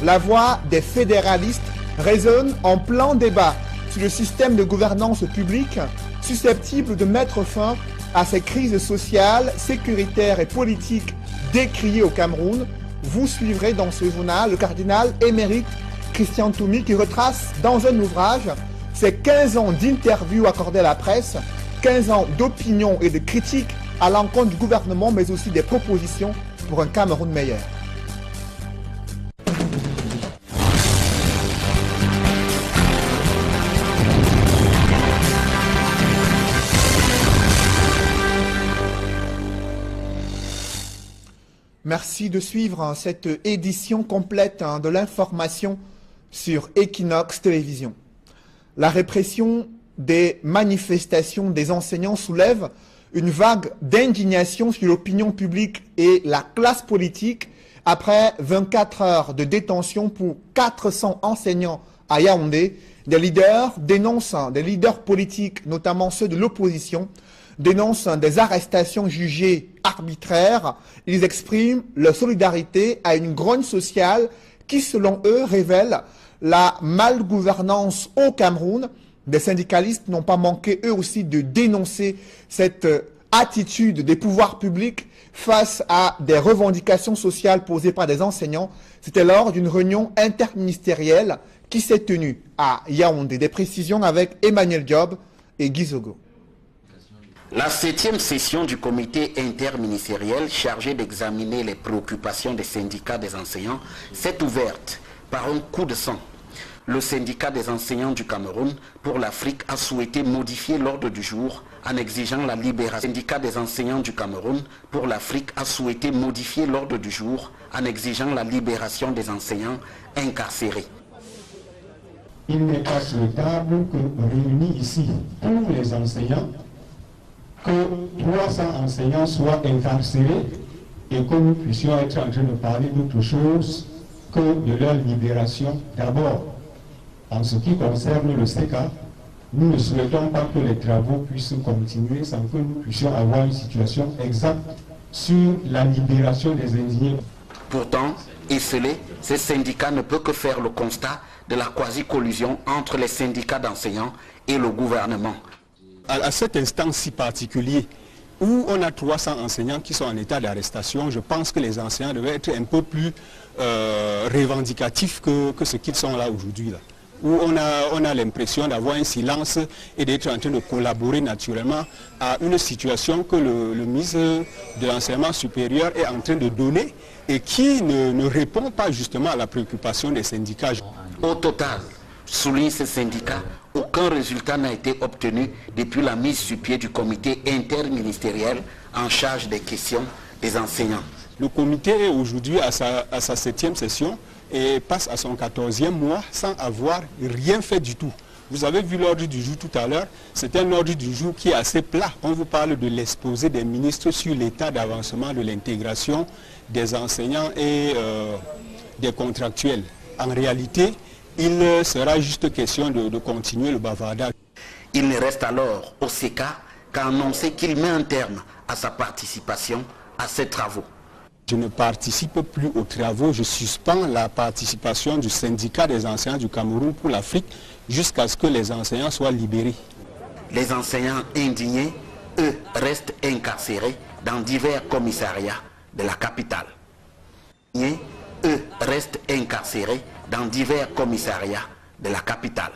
Speaker 1: La voix des fédéralistes résonne en plein débat sur le système de gouvernance publique susceptible de mettre fin à ces crises sociales, sécuritaires et politiques décriées au Cameroun. Vous suivrez dans ce journal le cardinal émérite Christian Toumi qui retrace dans un ouvrage ces 15 ans d'interviews accordées à la presse, 15 ans d'opinion et de critiques à l'encontre du gouvernement, mais aussi des propositions pour un Cameroun meilleur. Merci de suivre cette édition complète de l'information sur Equinox Télévision. La répression des manifestations des enseignants soulève une vague d'indignation sur l'opinion publique et la classe politique après 24 heures de détention pour 400 enseignants à Yaoundé. Des leaders dénoncent, des leaders politiques, notamment ceux de l'opposition, dénoncent des arrestations jugées arbitraires. Ils expriment leur solidarité à une grogne sociale qui, selon eux, révèle la malgouvernance au Cameroun. Des syndicalistes n'ont pas manqué eux aussi de dénoncer cette attitude des pouvoirs publics face à des revendications sociales posées par des enseignants. C'était lors d'une réunion interministérielle qui s'est tenue à Yaoundé. Des précisions avec Emmanuel Diop et Guy Zogo.
Speaker 2: La 7e session du comité interministériel chargé d'examiner les préoccupations des syndicats des enseignants s'est ouverte par un coup de sang. Le syndicat des enseignants du Cameroun pour l'Afrique a souhaité modifier l'ordre du jour en exigeant la libération. Le syndicat des enseignants du Cameroun pour l'Afrique a souhaité modifier l'ordre du jour en exigeant la libération des enseignants incarcérés.
Speaker 3: Il n'est pas souhaitable que réunis ici tous les enseignants, que 300 enseignants soient incarcérés et que nous puissions être en train de parler d'autre chose que de leur libération. D'abord, en ce qui concerne le CECA, nous ne souhaitons pas que les travaux puissent continuer sans que nous puissions avoir une situation exacte sur la libération des indignés.
Speaker 2: Pourtant, esselé, ces syndicats ne peuvent que faire le constat de la quasi-collusion entre les syndicats d'enseignants et le gouvernement.
Speaker 4: À cet instant si particulier, où on a 300 enseignants qui sont en état d'arrestation, je pense que les enseignants devaient être un peu plus revendicatifs que ce qu'ils sont là aujourd'hui. Où on a l'impression d'avoir un silence et d'être en train de collaborer naturellement à une situation que le ministre de l'enseignement supérieur est en train de donner et qui ne répond pas justement à la préoccupation des syndicats.
Speaker 2: Au total, souligne ces syndicats, aucun résultat n'a été obtenu depuis la mise sur pied du comité interministériel en charge des questions des enseignants.
Speaker 4: Le comité est aujourd'hui à sa 7e session et passe à son 14e mois sans avoir rien fait du tout. Vous avez vu l'ordre du jour tout à l'heure, c'est un ordre du jour qui est assez plat. On vous parle de l'exposé des ministres sur l'état d'avancement de l'intégration des enseignants et des contractuels. En réalité, il sera juste question de continuer le bavardage.
Speaker 2: Il ne reste alors au SECA qu'à annoncer qu'il met un terme à sa participation à ces travaux.
Speaker 4: Je ne participe plus aux travaux, je suspends la participation du syndicat des enseignants du Cameroun pour l'Afrique jusqu'à ce que les enseignants soient libérés.
Speaker 2: Les enseignants indignés, eux, restent incarcérés dans divers commissariats de la capitale. Eux, restent incarcérés dans divers commissariats de la capitale.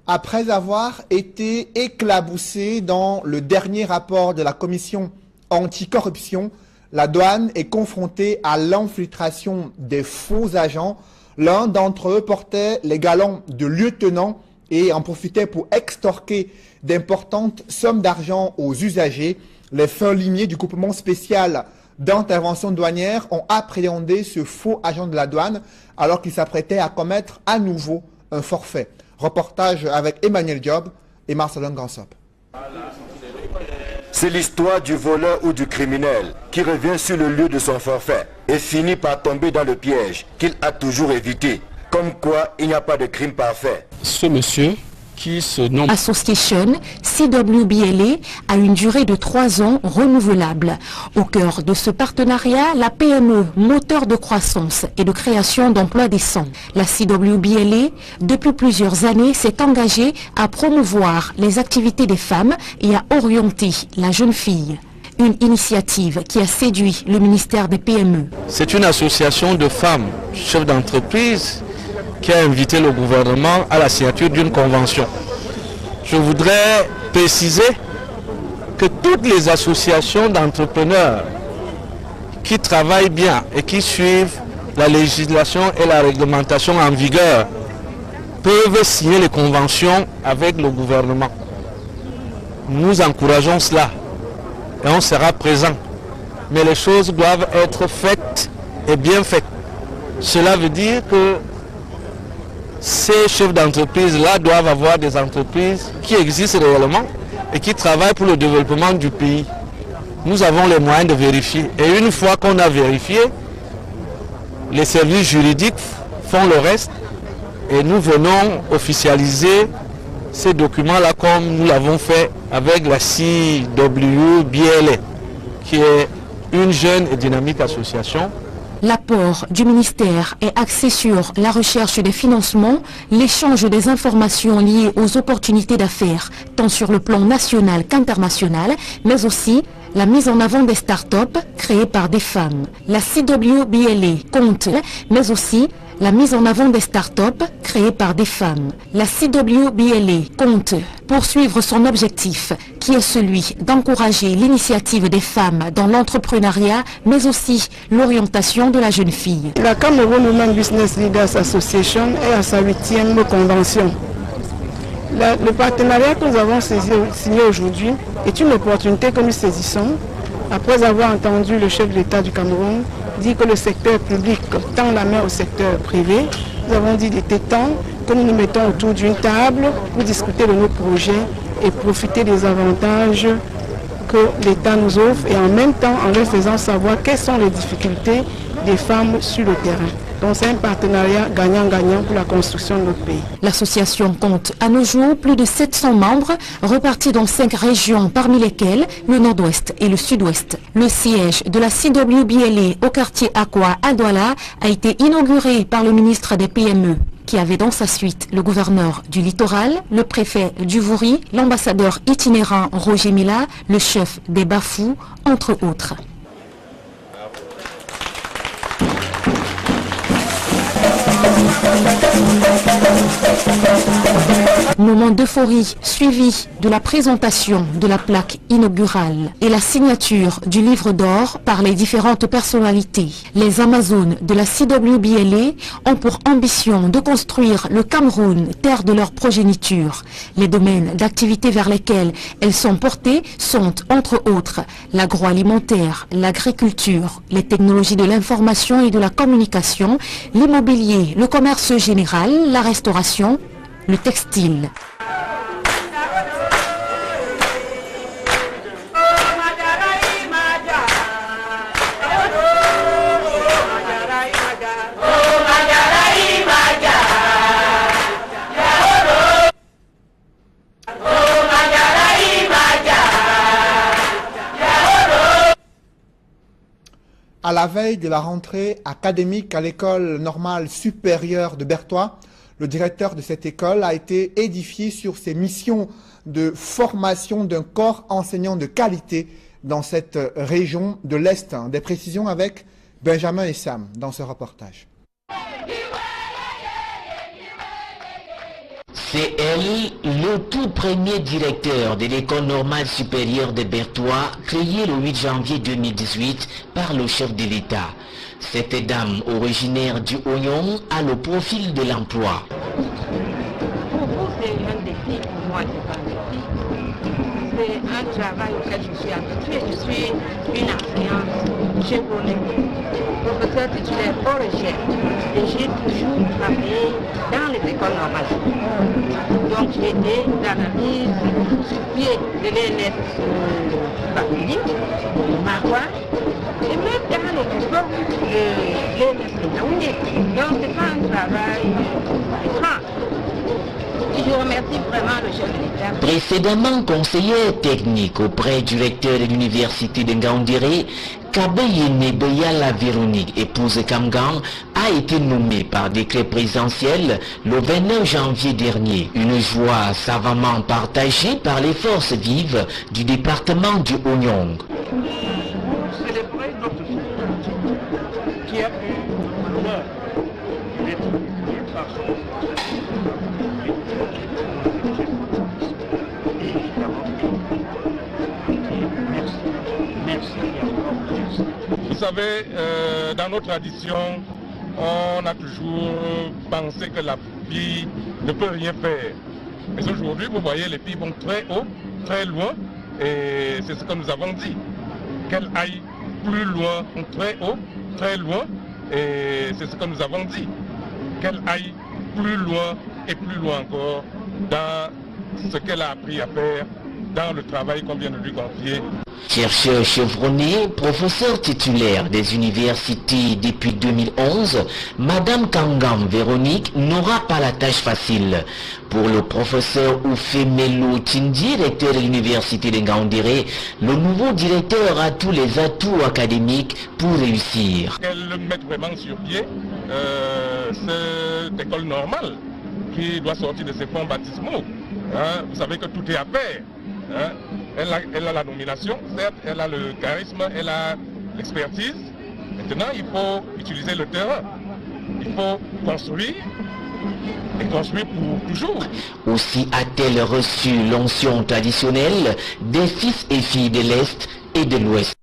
Speaker 1: Après avoir été éclaboussé dans le dernier rapport de la commission anticorruption, la douane est confrontée à l'infiltration des faux agents. L'un d'entre eux portait les galons de lieutenant et en profitait pour extorquer d'importantes sommes d'argent aux usagers. Les fins limiers du groupement spécial d'intervention douanière ont appréhendé ce faux agent de la douane alors qu'il s'apprêtait à commettre à nouveau un forfait. Reportage avec Emmanuel Job et Marcelin Gansop.
Speaker 5: C'est l'histoire du voleur ou du criminel qui revient sur le lieu de son forfait et finit par tomber dans le piège qu'il a toujours évité. Comme quoi, il n'y a pas de crime parfait.
Speaker 6: Ce monsieur qui se nomme
Speaker 7: Association CWBLA a une durée de 3 ans renouvelable. Au cœur de ce partenariat, la PME, moteur de croissance et de création d'emplois décents. La CWBLA, depuis plusieurs années, s'est engagée à promouvoir les activités des femmes et à orienter la jeune fille. Une initiative qui a séduit le ministère des PME.
Speaker 6: C'est une association de femmes, chefs d'entreprise, qui a invité le gouvernement à la signature d'une convention. Je voudrais préciser que toutes les associations d'entrepreneurs qui travaillent bien et qui suivent la législation et la réglementation en vigueur peuvent signer les conventions avec le gouvernement. Nous encourageons cela et on sera présent. Mais les choses doivent être faites et bien faites. Cela veut dire que ces chefs d'entreprise-là doivent avoir des entreprises qui existent réellement et qui travaillent pour le développement du pays. Nous avons les moyens de vérifier. Et une fois qu'on a vérifié, les services juridiques font le reste et nous venons officialiser ces documents-là comme nous l'avons fait avec la CWBLA, qui est une jeune et dynamique association.
Speaker 7: L'apport du ministère est axé sur la recherche des financements, l'échange des informations liées aux opportunités d'affaires, tant sur le plan national qu'international, mais aussi la mise en avant des start-up créées par des femmes. La CWBLA compte, mais aussi la mise en avant des start-up créées par des femmes. La CWBLA compte poursuivre son objectif, qui est celui d'encourager l'initiative des femmes dans l'entrepreneuriat, mais aussi l'orientation de la jeune fille.
Speaker 13: La Cameroun Women Business Leaders Association est à sa 8e convention. Le partenariat que nous avons signé aujourd'hui est une opportunité que nous saisissons après avoir entendu le chef de l'État du Cameroun dire que le secteur public tend la main au secteur privé. Nous avons dit qu'il était temps que nous nous mettons autour d'une table pour discuter de nos projets et profiter des avantages que l'État nous offre et en même temps en leur faisant savoir quelles sont les difficultés des femmes sur le terrain. Donc c'est un partenariat gagnant-gagnant pour la construction de notre pays.
Speaker 7: L'association compte à nos jours plus de 700 membres repartis dans 5 régions, parmi lesquelles le nord-ouest et le sud-ouest. Le siège de la CWBLA au quartier Aqua à Douala a été inauguré par le ministre des PME, qui avait dans sa suite le gouverneur du littoral, le préfet du Vouri, l'ambassadeur itinérant Roger Mila, le chef des Bafous, entre autres. Moment d'euphorie suivi de la présentation de la plaque inaugurale et la signature du livre d'or par les différentes personnalités. Les Amazones de la CWBLA ont pour ambition de construire le Cameroun, terre de leur progéniture. Les domaines d'activité vers lesquels elles sont portées sont, entre autres, l'agroalimentaire, l'agriculture, les technologies de l'information et de la communication, l'immobilier, le commerce général, la restauration, le textile.
Speaker 1: À la veille de la rentrée académique à l'école normale supérieure de Bertois, le directeur de cette école a été édifié sur ses missions de formation d'un corps enseignant de qualité dans cette région de l'Est. Des précisions avec Benjamin et Sam dans ce reportage.
Speaker 14: C'est elle, le tout premier directeur de l'école normale supérieure de Bertois, créé le 8 janvier 2018 par le chef de l'État. Cette dame originaire du Oignon a le profil de l'emploi.
Speaker 12: C'est un défi pour moi, c'est un travail auquel je suis habituée. Je suis une enseignante chevronnée, professeur titulaire au recherche, et j'ai toujours travaillé dans les écoles normales. Donc j'ai été dans la mise sur pied de l'ENS Bangui, de Marois, et même dans le diplôme de l'ENS Yaoundé. Donc c'est pas un travail étrange. Je remercie vraiment le chef de l'État.
Speaker 14: Précédemment conseillère technique auprès du recteur de l'université de Ngaoundéré, Kabeyene Beyala Véronique, épouse Kamgan, a été nommée par décret présidentiel le 29 janvier dernier. Une joie savamment partagée par les forces vives du département du Oignon.
Speaker 15: Célébrer notre fille qui a eu l'honneur d'être élue par son
Speaker 16: Vous savez, dans nos traditions, on a toujours pensé que la fille ne peut rien faire. Mais aujourd'hui, vous voyez, les filles vont très haut, très loin, et c'est ce que nous avons dit. Qu'elles aillent plus loin, très haut, très loin, et c'est ce que nous avons dit. Qu'elles aillent plus loin et plus loin encore dans ce qu'elle a appris à faire, dans le travail qu'on vient de lui confier.
Speaker 14: Chercheur chevronné, professeur titulaire des universités depuis 2011, Madame Kangam Véronique n'aura pas la tâche facile. Pour le professeur Oufé Melo Tindi, recteur de l'université de Ngaoundéré, le nouveau directeur a tous les atouts académiques pour réussir.
Speaker 16: Qu'elle mette vraiment sur pied cette école normale qui doit sortir de ses fonds baptismaux. Hein, vous savez que tout est à faire. Hein. Elle a la nomination, certes, elle a le charisme, elle a l'expertise. Maintenant, il faut utiliser le terrain. Il faut construire, et construire pour toujours.
Speaker 14: Aussi a-t-elle reçu l'onction traditionnelle des fils et filles de l'Est et de l'Ouest.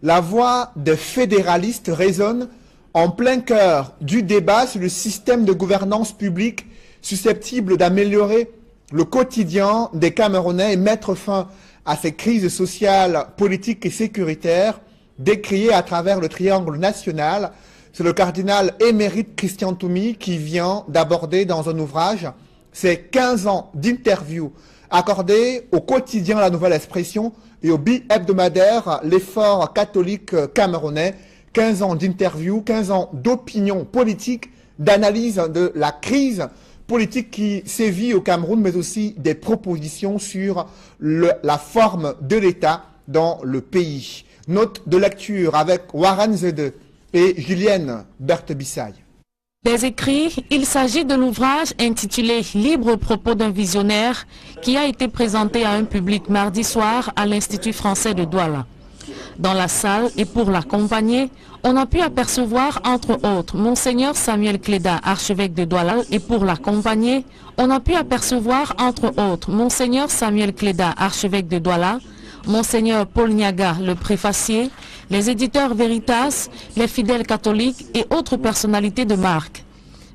Speaker 1: La voix des fédéralistes résonne en plein cœur du débat sur le système de gouvernance publique susceptible d'améliorer le quotidien des Camerounais et mettre fin à ces crises sociales, politiques et sécuritaires décriées à travers le triangle national. C'est le cardinal émérite Christian Toumi qui vient d'aborder dans un ouvrage ces 15 ans d'interviews accordés au quotidien La Nouvelle Expression et au bi-hebdomadaire L'Effort catholique camerounais. 15 ans d'interviews, 15 ans d'opinion politique, d'analyse de la crise politique qui sévit au Cameroun, mais aussi des propositions sur la forme de l'État dans le pays. Note de lecture avec Warren Zede et Julienne Berthe-Bissaille.
Speaker 7: Des écrits, il s'agit de l'ouvrage intitulé « Libre propos d'un visionnaire » qui a été présenté à un public mardi soir à l'Institut français de Douala. Dans la salle et pour l'accompagner, on a pu apercevoir entre autres Monseigneur Samuel Cléda, archevêque de Douala, et pour l'accompagner, on a pu apercevoir entre autres Monseigneur Samuel Cléda, archevêque de Douala, Monseigneur Paul Niaga, le préfacier, les éditeurs Veritas, les fidèles catholiques et autres personnalités de marque.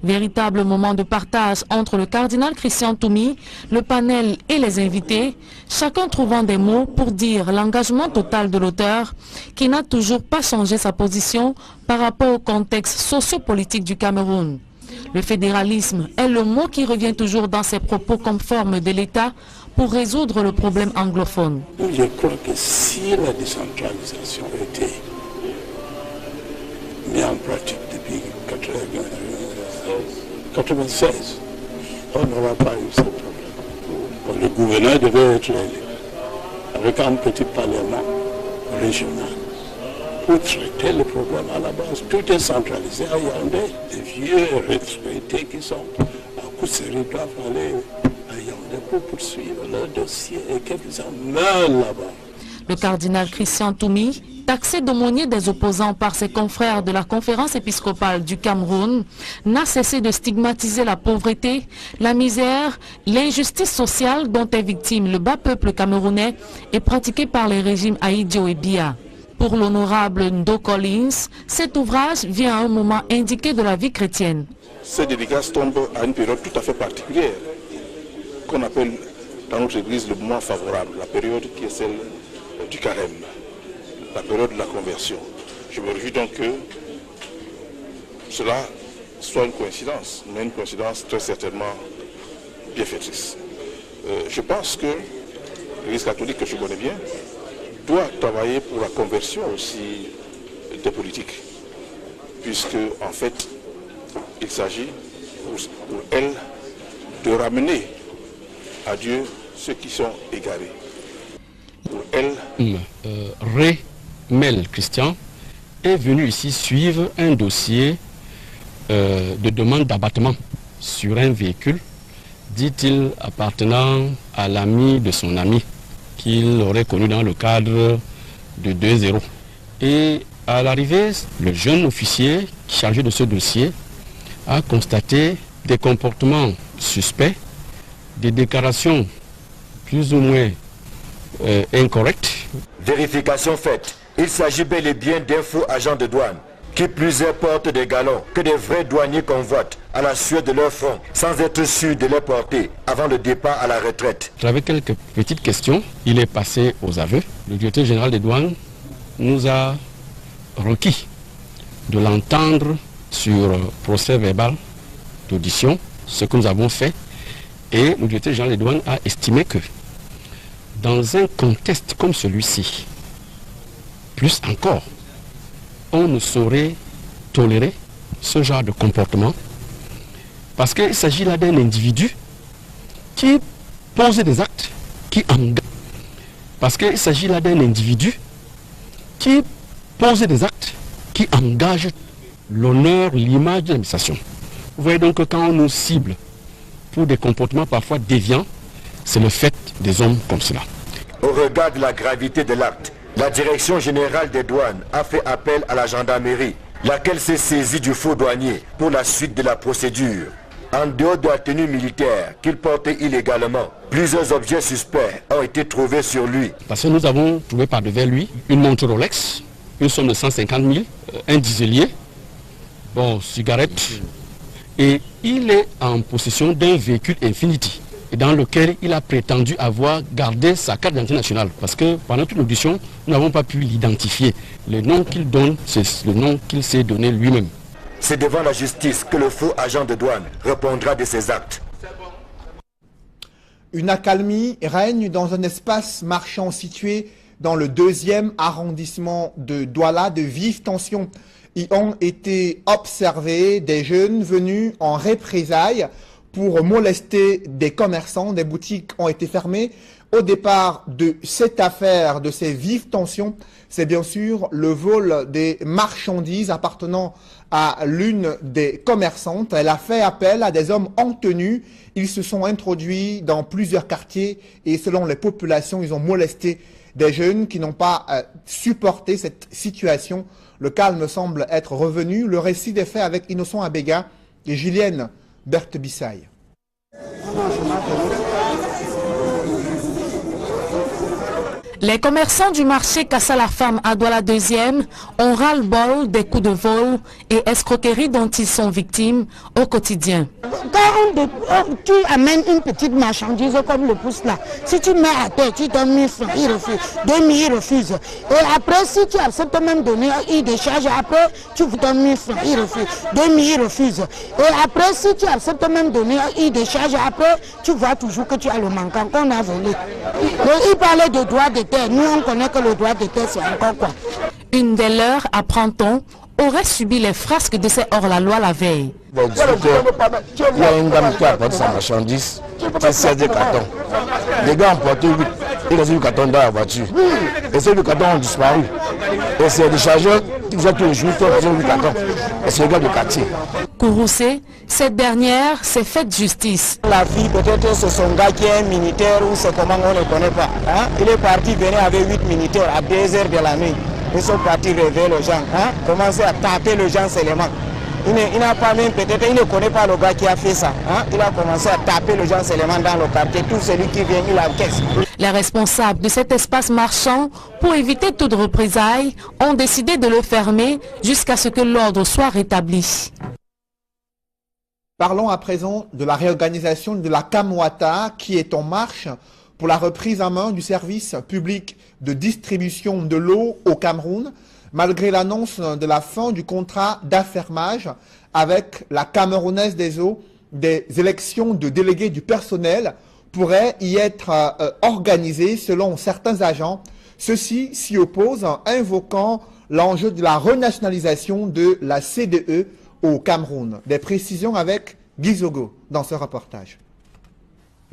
Speaker 7: Véritable moment de partage entre le cardinal Christian Toumi, le panel et les invités, chacun trouvant des mots pour dire l'engagement total de l'auteur qui n'a toujours pas changé sa position par rapport au contexte sociopolitique du Cameroun. Le fédéralisme est le mot qui revient toujours dans ses propos comme forme de l'État pour résoudre le problème anglophone.
Speaker 17: Je crois que si la décentralisation était mise en pratique depuis 1996, on n'aura pas eu ce problème. Le gouverneur devait être élu avec un petit parlement régional pour traiter le problème à la base. Tout est centralisé à Yaoundé. Les vieux retraités qui sont à Kousseri doivent aller à Yaoundé pour poursuivre leur dossier et quelques-uns meurent là-bas.
Speaker 7: Le cardinal Christian Toumi, taxé d'aumônier des opposants par ses confrères de la conférence épiscopale du Cameroun, n'a cessé de stigmatiser la pauvreté, la misère, l'injustice sociale dont est victime le bas peuple camerounais et pratiquée par les régimes Ahidjo et Biya. Pour l'honorable Ndo Collins, cet ouvrage vient à un moment indiqué de la vie chrétienne.
Speaker 22: Cette dédicace tombe à une période tout à fait particulière, qu'on appelle dans notre église le moment favorable, la période qui est celle du carême, la période de la conversion. Je me réjouis donc que cela soit une coïncidence, mais une coïncidence très certainement bienfaitrice. Je pense que l'Église catholique, que je connais bien, doit travailler pour la conversion aussi des politiques, puisque en fait il s'agit pour elle de ramener à Dieu ceux qui sont égarés. Pour elle,
Speaker 8: Mel Christian est venu ici suivre un dossier de demande d'abattement sur un véhicule, dit-il, appartenant à l'ami de son ami, qu'il aurait connu dans le cadre de 2-0. Et à l'arrivée, le jeune officier chargé de ce dossier a constaté des comportements suspects, des déclarations plus ou moins incorrectes.
Speaker 5: Vérification faite. Il s'agit bel et bien d'un faux agent de douane qui plus est porte des galons que des vrais douaniers convoitent à la sueur de leur front sans être sûr de les porter avant le départ à la retraite.
Speaker 8: Avec quelques petites questions, il est passé aux aveux. Le directeur général des douanes nous a requis de l'entendre sur procès verbal d'audition, ce que nous avons fait, et le directeur général des douanes a estimé que dans un contexte comme celui-ci, plus encore, on ne saurait tolérer ce genre de comportement parce qu'il s'agit là d'un individu qui pose des actes qui engagent. Parce qu'il s'agit là d'un individu qui pose des actes qui engagent l'honneur, l'image de l'administration. Vous voyez donc que quand on nous cible pour des comportements parfois déviants, c'est le fait des hommes comme cela.
Speaker 5: Au regard de la gravité de l'acte, la Direction générale des douanes a fait appel à la gendarmerie, laquelle s'est saisie du faux douanier pour la suite de la procédure. En dehors de la tenue militaire qu'il portait illégalement, plusieurs objets suspects ont été trouvés sur lui.
Speaker 8: Parce que nous avons trouvé par devers lui une montre Rolex, une somme de 150 000, un dieselier, cigarette, et il est en possession d'un véhicule Infiniti, dans lequel il a prétendu avoir gardé sa carte d'identité nationale. Parce que pendant toute l'audition, nous n'avons pas pu l'identifier. Le nom qu'il donne, c'est le nom qu'il s'est donné lui-même.
Speaker 5: C'est devant la justice que le faux agent de douane répondra de ses actes.
Speaker 1: Une accalmie règne dans un espace marchand situé dans le 2e arrondissement de Douala. De vives tensions y ont été observées, des jeunes venus en représailles pour molester des commerçants. Des boutiques ont été fermées. Au départ de cette affaire, de ces vives tensions, c'est bien sûr le vol des marchandises appartenant à l'une des commerçantes. Elle a fait appel à des hommes en tenue. Ils se sont introduits dans plusieurs quartiers et selon les populations, ils ont molesté des jeunes qui n'ont pas supporté cette situation. Le calme semble être revenu. Le récit des faits avec Innocent Abega et Julienne Berthe-Bissaille.
Speaker 7: Les commerçants du marché Cassa la Femme à Douala 2e ont ras-le-bol des coups de vol et escroqueries dont ils sont victimes au quotidien.
Speaker 10: Quand tu amènes une petite marchandise comme le pouce là, si tu mets à terre, tu donnes 1000 francs, il refuse, 2000, il refuse. Et après, si tu acceptes même donner, il décharge, après tu vous donnes 1000 francs, il refuse, 2000, il refuse. Et après, si tu acceptes même donner, il décharge, après tu vois toujours que tu as le manquant qu'on a volé. Il parlait de droit de terre, nous on connaît que le droit de terre c'est encore quoi.
Speaker 7: Une des leurs, apprend-on, aurait subi les frasques de ces hors-la-loi la veille.
Speaker 9: Il y a une dame qui apporte sa marchandise, qui sert des cartons. Les gars ont porté 8, ils ont eu le carton dans la voiture. Et ces 8 cartons ont disparu. Et c'est des chargeurs qui faisaient tous les jours, ils ont 8 cartons. Et c'est les gars du quartier.
Speaker 7: Kouroussé, cette dernière s'est faite justice.
Speaker 10: La fille, peut-être c'est son gars qui est militaire ou c'est comment on ne connaît pas. Hein? Il est parti venir avec 8 militaires à 2 heures de la nuit. Ils sont partis réveiller les gens, hein? Commencer à taper les gens seulement. Il n'a pas même, peut-être, il ne connaît pas le gars qui a fait ça. Hein? Il a commencé à taper les gens seulement dans le quartier. Tout celui qui vient, il encaisse.
Speaker 7: Les responsables de cet espace marchand, pour éviter toute représailles, ont décidé de le fermer jusqu'à ce que l'ordre soit rétabli.
Speaker 1: Parlons à présent de la réorganisation de la Kamwata qui est en marche pour la reprise en main du service public de distribution de l'eau au Cameroun, malgré l'annonce de la fin du contrat d'affermage avec la Camerounaise des eaux. Des élections de délégués du personnel pourraient y être organisées selon certains agents. Ceux-ci s'y opposent, invoquant l'enjeu de la renationalisation de la CDE au Cameroun. Des précisions avec Guy Zogo dans ce reportage.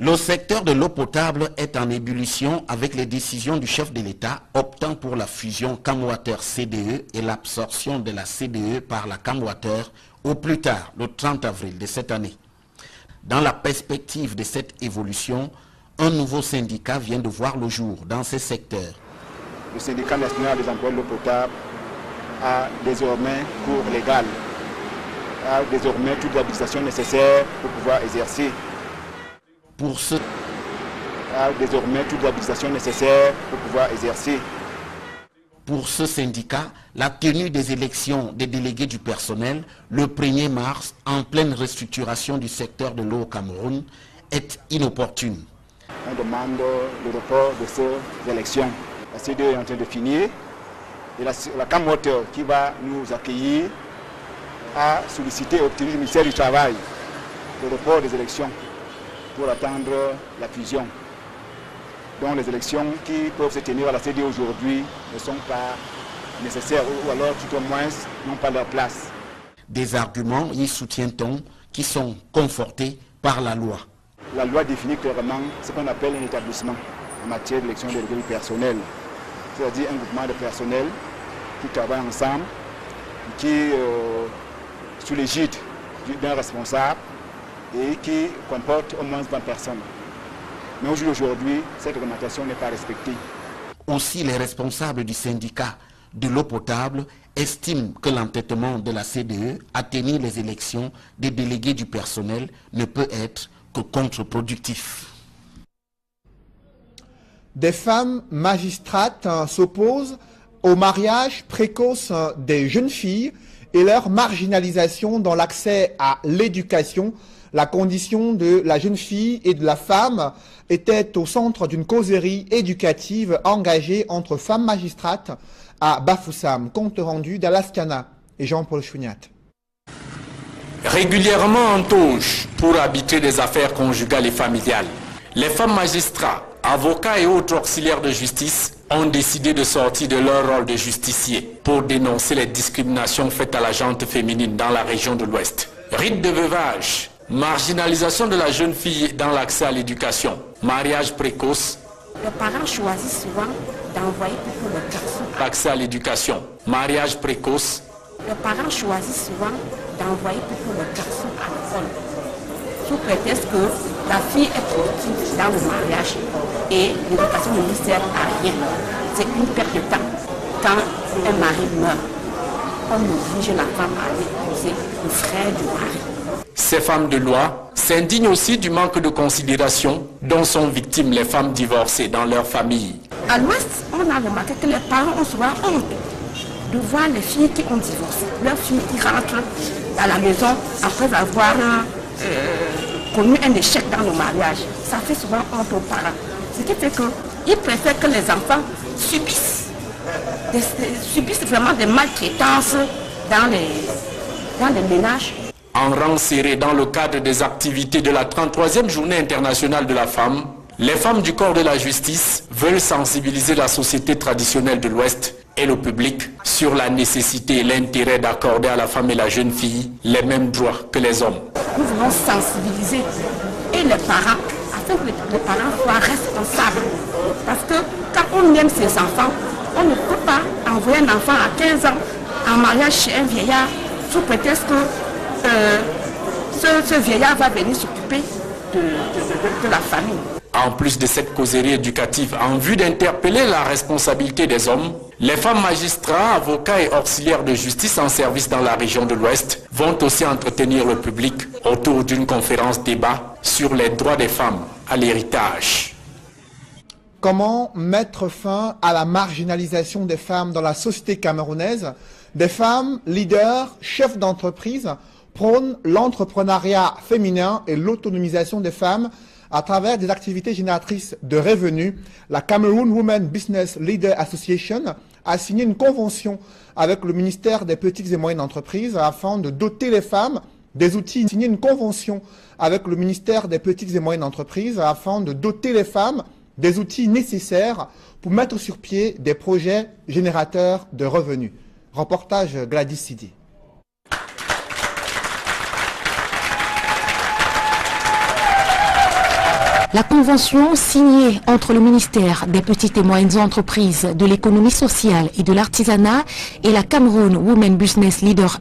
Speaker 2: Le secteur de l'eau potable est en ébullition avec les décisions du chef de l'État optant pour la fusion Camwater-CDE et l'absorption de la CDE par la Camwater au plus tard, le 30 avril de cette année. Dans la perspective de cette évolution, un nouveau syndicat vient de voir le jour dans ces secteurs.
Speaker 11: Le syndicat national des emplois de l'eau potable a désormais cours légal, a désormais toute l'habilitation nécessaire pour pouvoir exercer.
Speaker 2: Pour ce
Speaker 11: désormais toute l'habilitation nécessaire pour pouvoir exercer.
Speaker 2: Pour ce syndicat, la tenue des élections des délégués du personnel le 1er mars, en pleine restructuration du secteur de l'eau au Cameroun, est inopportune.
Speaker 11: On demande le report de ces élections. La CDE est en train de finir et la Camwater qui va nous accueillir a sollicité et obtenu du ministère du Travail le report des élections pour attendre la fusion. Donc les élections qui peuvent se tenir à la CDE aujourd'hui ne sont pas nécessaires ou alors tout au moins n'ont pas leur place.
Speaker 2: Des arguments, y soutient-on, qui sont confortés par la loi.
Speaker 11: La loi définit clairement ce qu'on appelle un établissement en matière d'élection des délégués personnels, c'est-à-dire un groupement de personnel qui travaille ensemble, qui sous l'égide d'un responsable et qui comporte au moins 20 personnes. Mais aujourd'hui, cette réglementation n'est pas respectée.
Speaker 2: Aussi, les responsables du syndicat de l'eau potable estiment que l'entêtement de la CDE à tenir les élections des délégués du personnel ne peut être que contre-productif.
Speaker 1: Des femmes magistrates s'opposent au mariage précoce des jeunes filles et leur marginalisation dans l'accès à l'éducation. La condition de la jeune fille et de la femme était au centre d'une causerie éducative engagée entre femmes magistrates à Bafoussam. Compte rendu d'Alaskana et Jean-Paul Chouniat.
Speaker 23: Régulièrement en touche pour arbitrer des affaires conjugales et familiales, les femmes magistrats, avocats et autres auxiliaires de justice ont décidé de sortir de leur rôle de justicier pour dénoncer les discriminations faites à la gente féminine dans la région de l'Ouest. Rite de veuvage, marginalisation de la jeune fille dans l'accès à l'éducation, mariage précoce.
Speaker 12: Les parents choisissent souvent d'envoyer pour le garçon.
Speaker 23: Accès à l'éducation, mariage précoce.
Speaker 12: Les parents choisissent souvent d'envoyer pour le garçon à l'école, sous prétexte que la fille est productive dans le mariage et l'éducation ne lui sert à rien. C'est une perte de temps. Quand un mari meurt, on oblige la femme à aller épouser le frère du mari.
Speaker 23: Ces femmes de loi s'indignent aussi du manque de considération dont sont victimes les femmes divorcées dans leur famille.
Speaker 12: À l'ouest, on a remarqué que les parents ont souvent honte de voir les filles qui ont divorcé, leurs filles qui rentrent à la maison après avoir connu un échec dans le mariage. Ça fait souvent honte aux parents. Ce qui fait qu'ils préfèrent que les enfants subissent vraiment des maltraitances dans les ménages.
Speaker 23: En rang serré dans le cadre des activités de la 33e journée internationale de la femme, les femmes du corps de la justice veulent sensibiliser la société traditionnelle de l'Ouest et le public sur la nécessité et l'intérêt d'accorder à la femme et la jeune fille les mêmes droits que les hommes.
Speaker 12: Nous voulons sensibiliser et les parents afin que les parents soient responsables. Parce que quand on aime ses enfants, on ne peut pas envoyer un enfant à 15 ans en mariage chez un vieillard sous prétexte que ce vieillard va venir s'occuper de la famille.
Speaker 23: En plus de cette causerie éducative en vue d'interpeller la responsabilité des hommes, les femmes magistrats, avocats et auxiliaires de justice en service dans la région de l'Ouest vont aussi entretenir le public autour d'une conférence débat sur les droits des femmes à l'héritage.
Speaker 1: Comment mettre fin à la marginalisation des femmes dans la société camerounaise? Des femmes, leaders, chefs d'entreprise prônent l'entrepreneuriat féminin et l'autonomisation des femmes à travers des activités génératrices de revenus. La Cameroon Women Business Leader Association a signé une convention avec le ministère des Petites et Moyennes Entreprises afin de doter les femmes des outils. Signé une convention avec le ministère des Petites et Moyennes Entreprises afin de doter les femmes des outils nécessaires pour mettre sur pied des projets générateurs de revenus. Reportage Gladys Sidi.
Speaker 7: La convention signée entre le ministère des Petites et Moyennes Entreprises, de l'économie sociale et de l'artisanat et la Cameroon Women Business Leader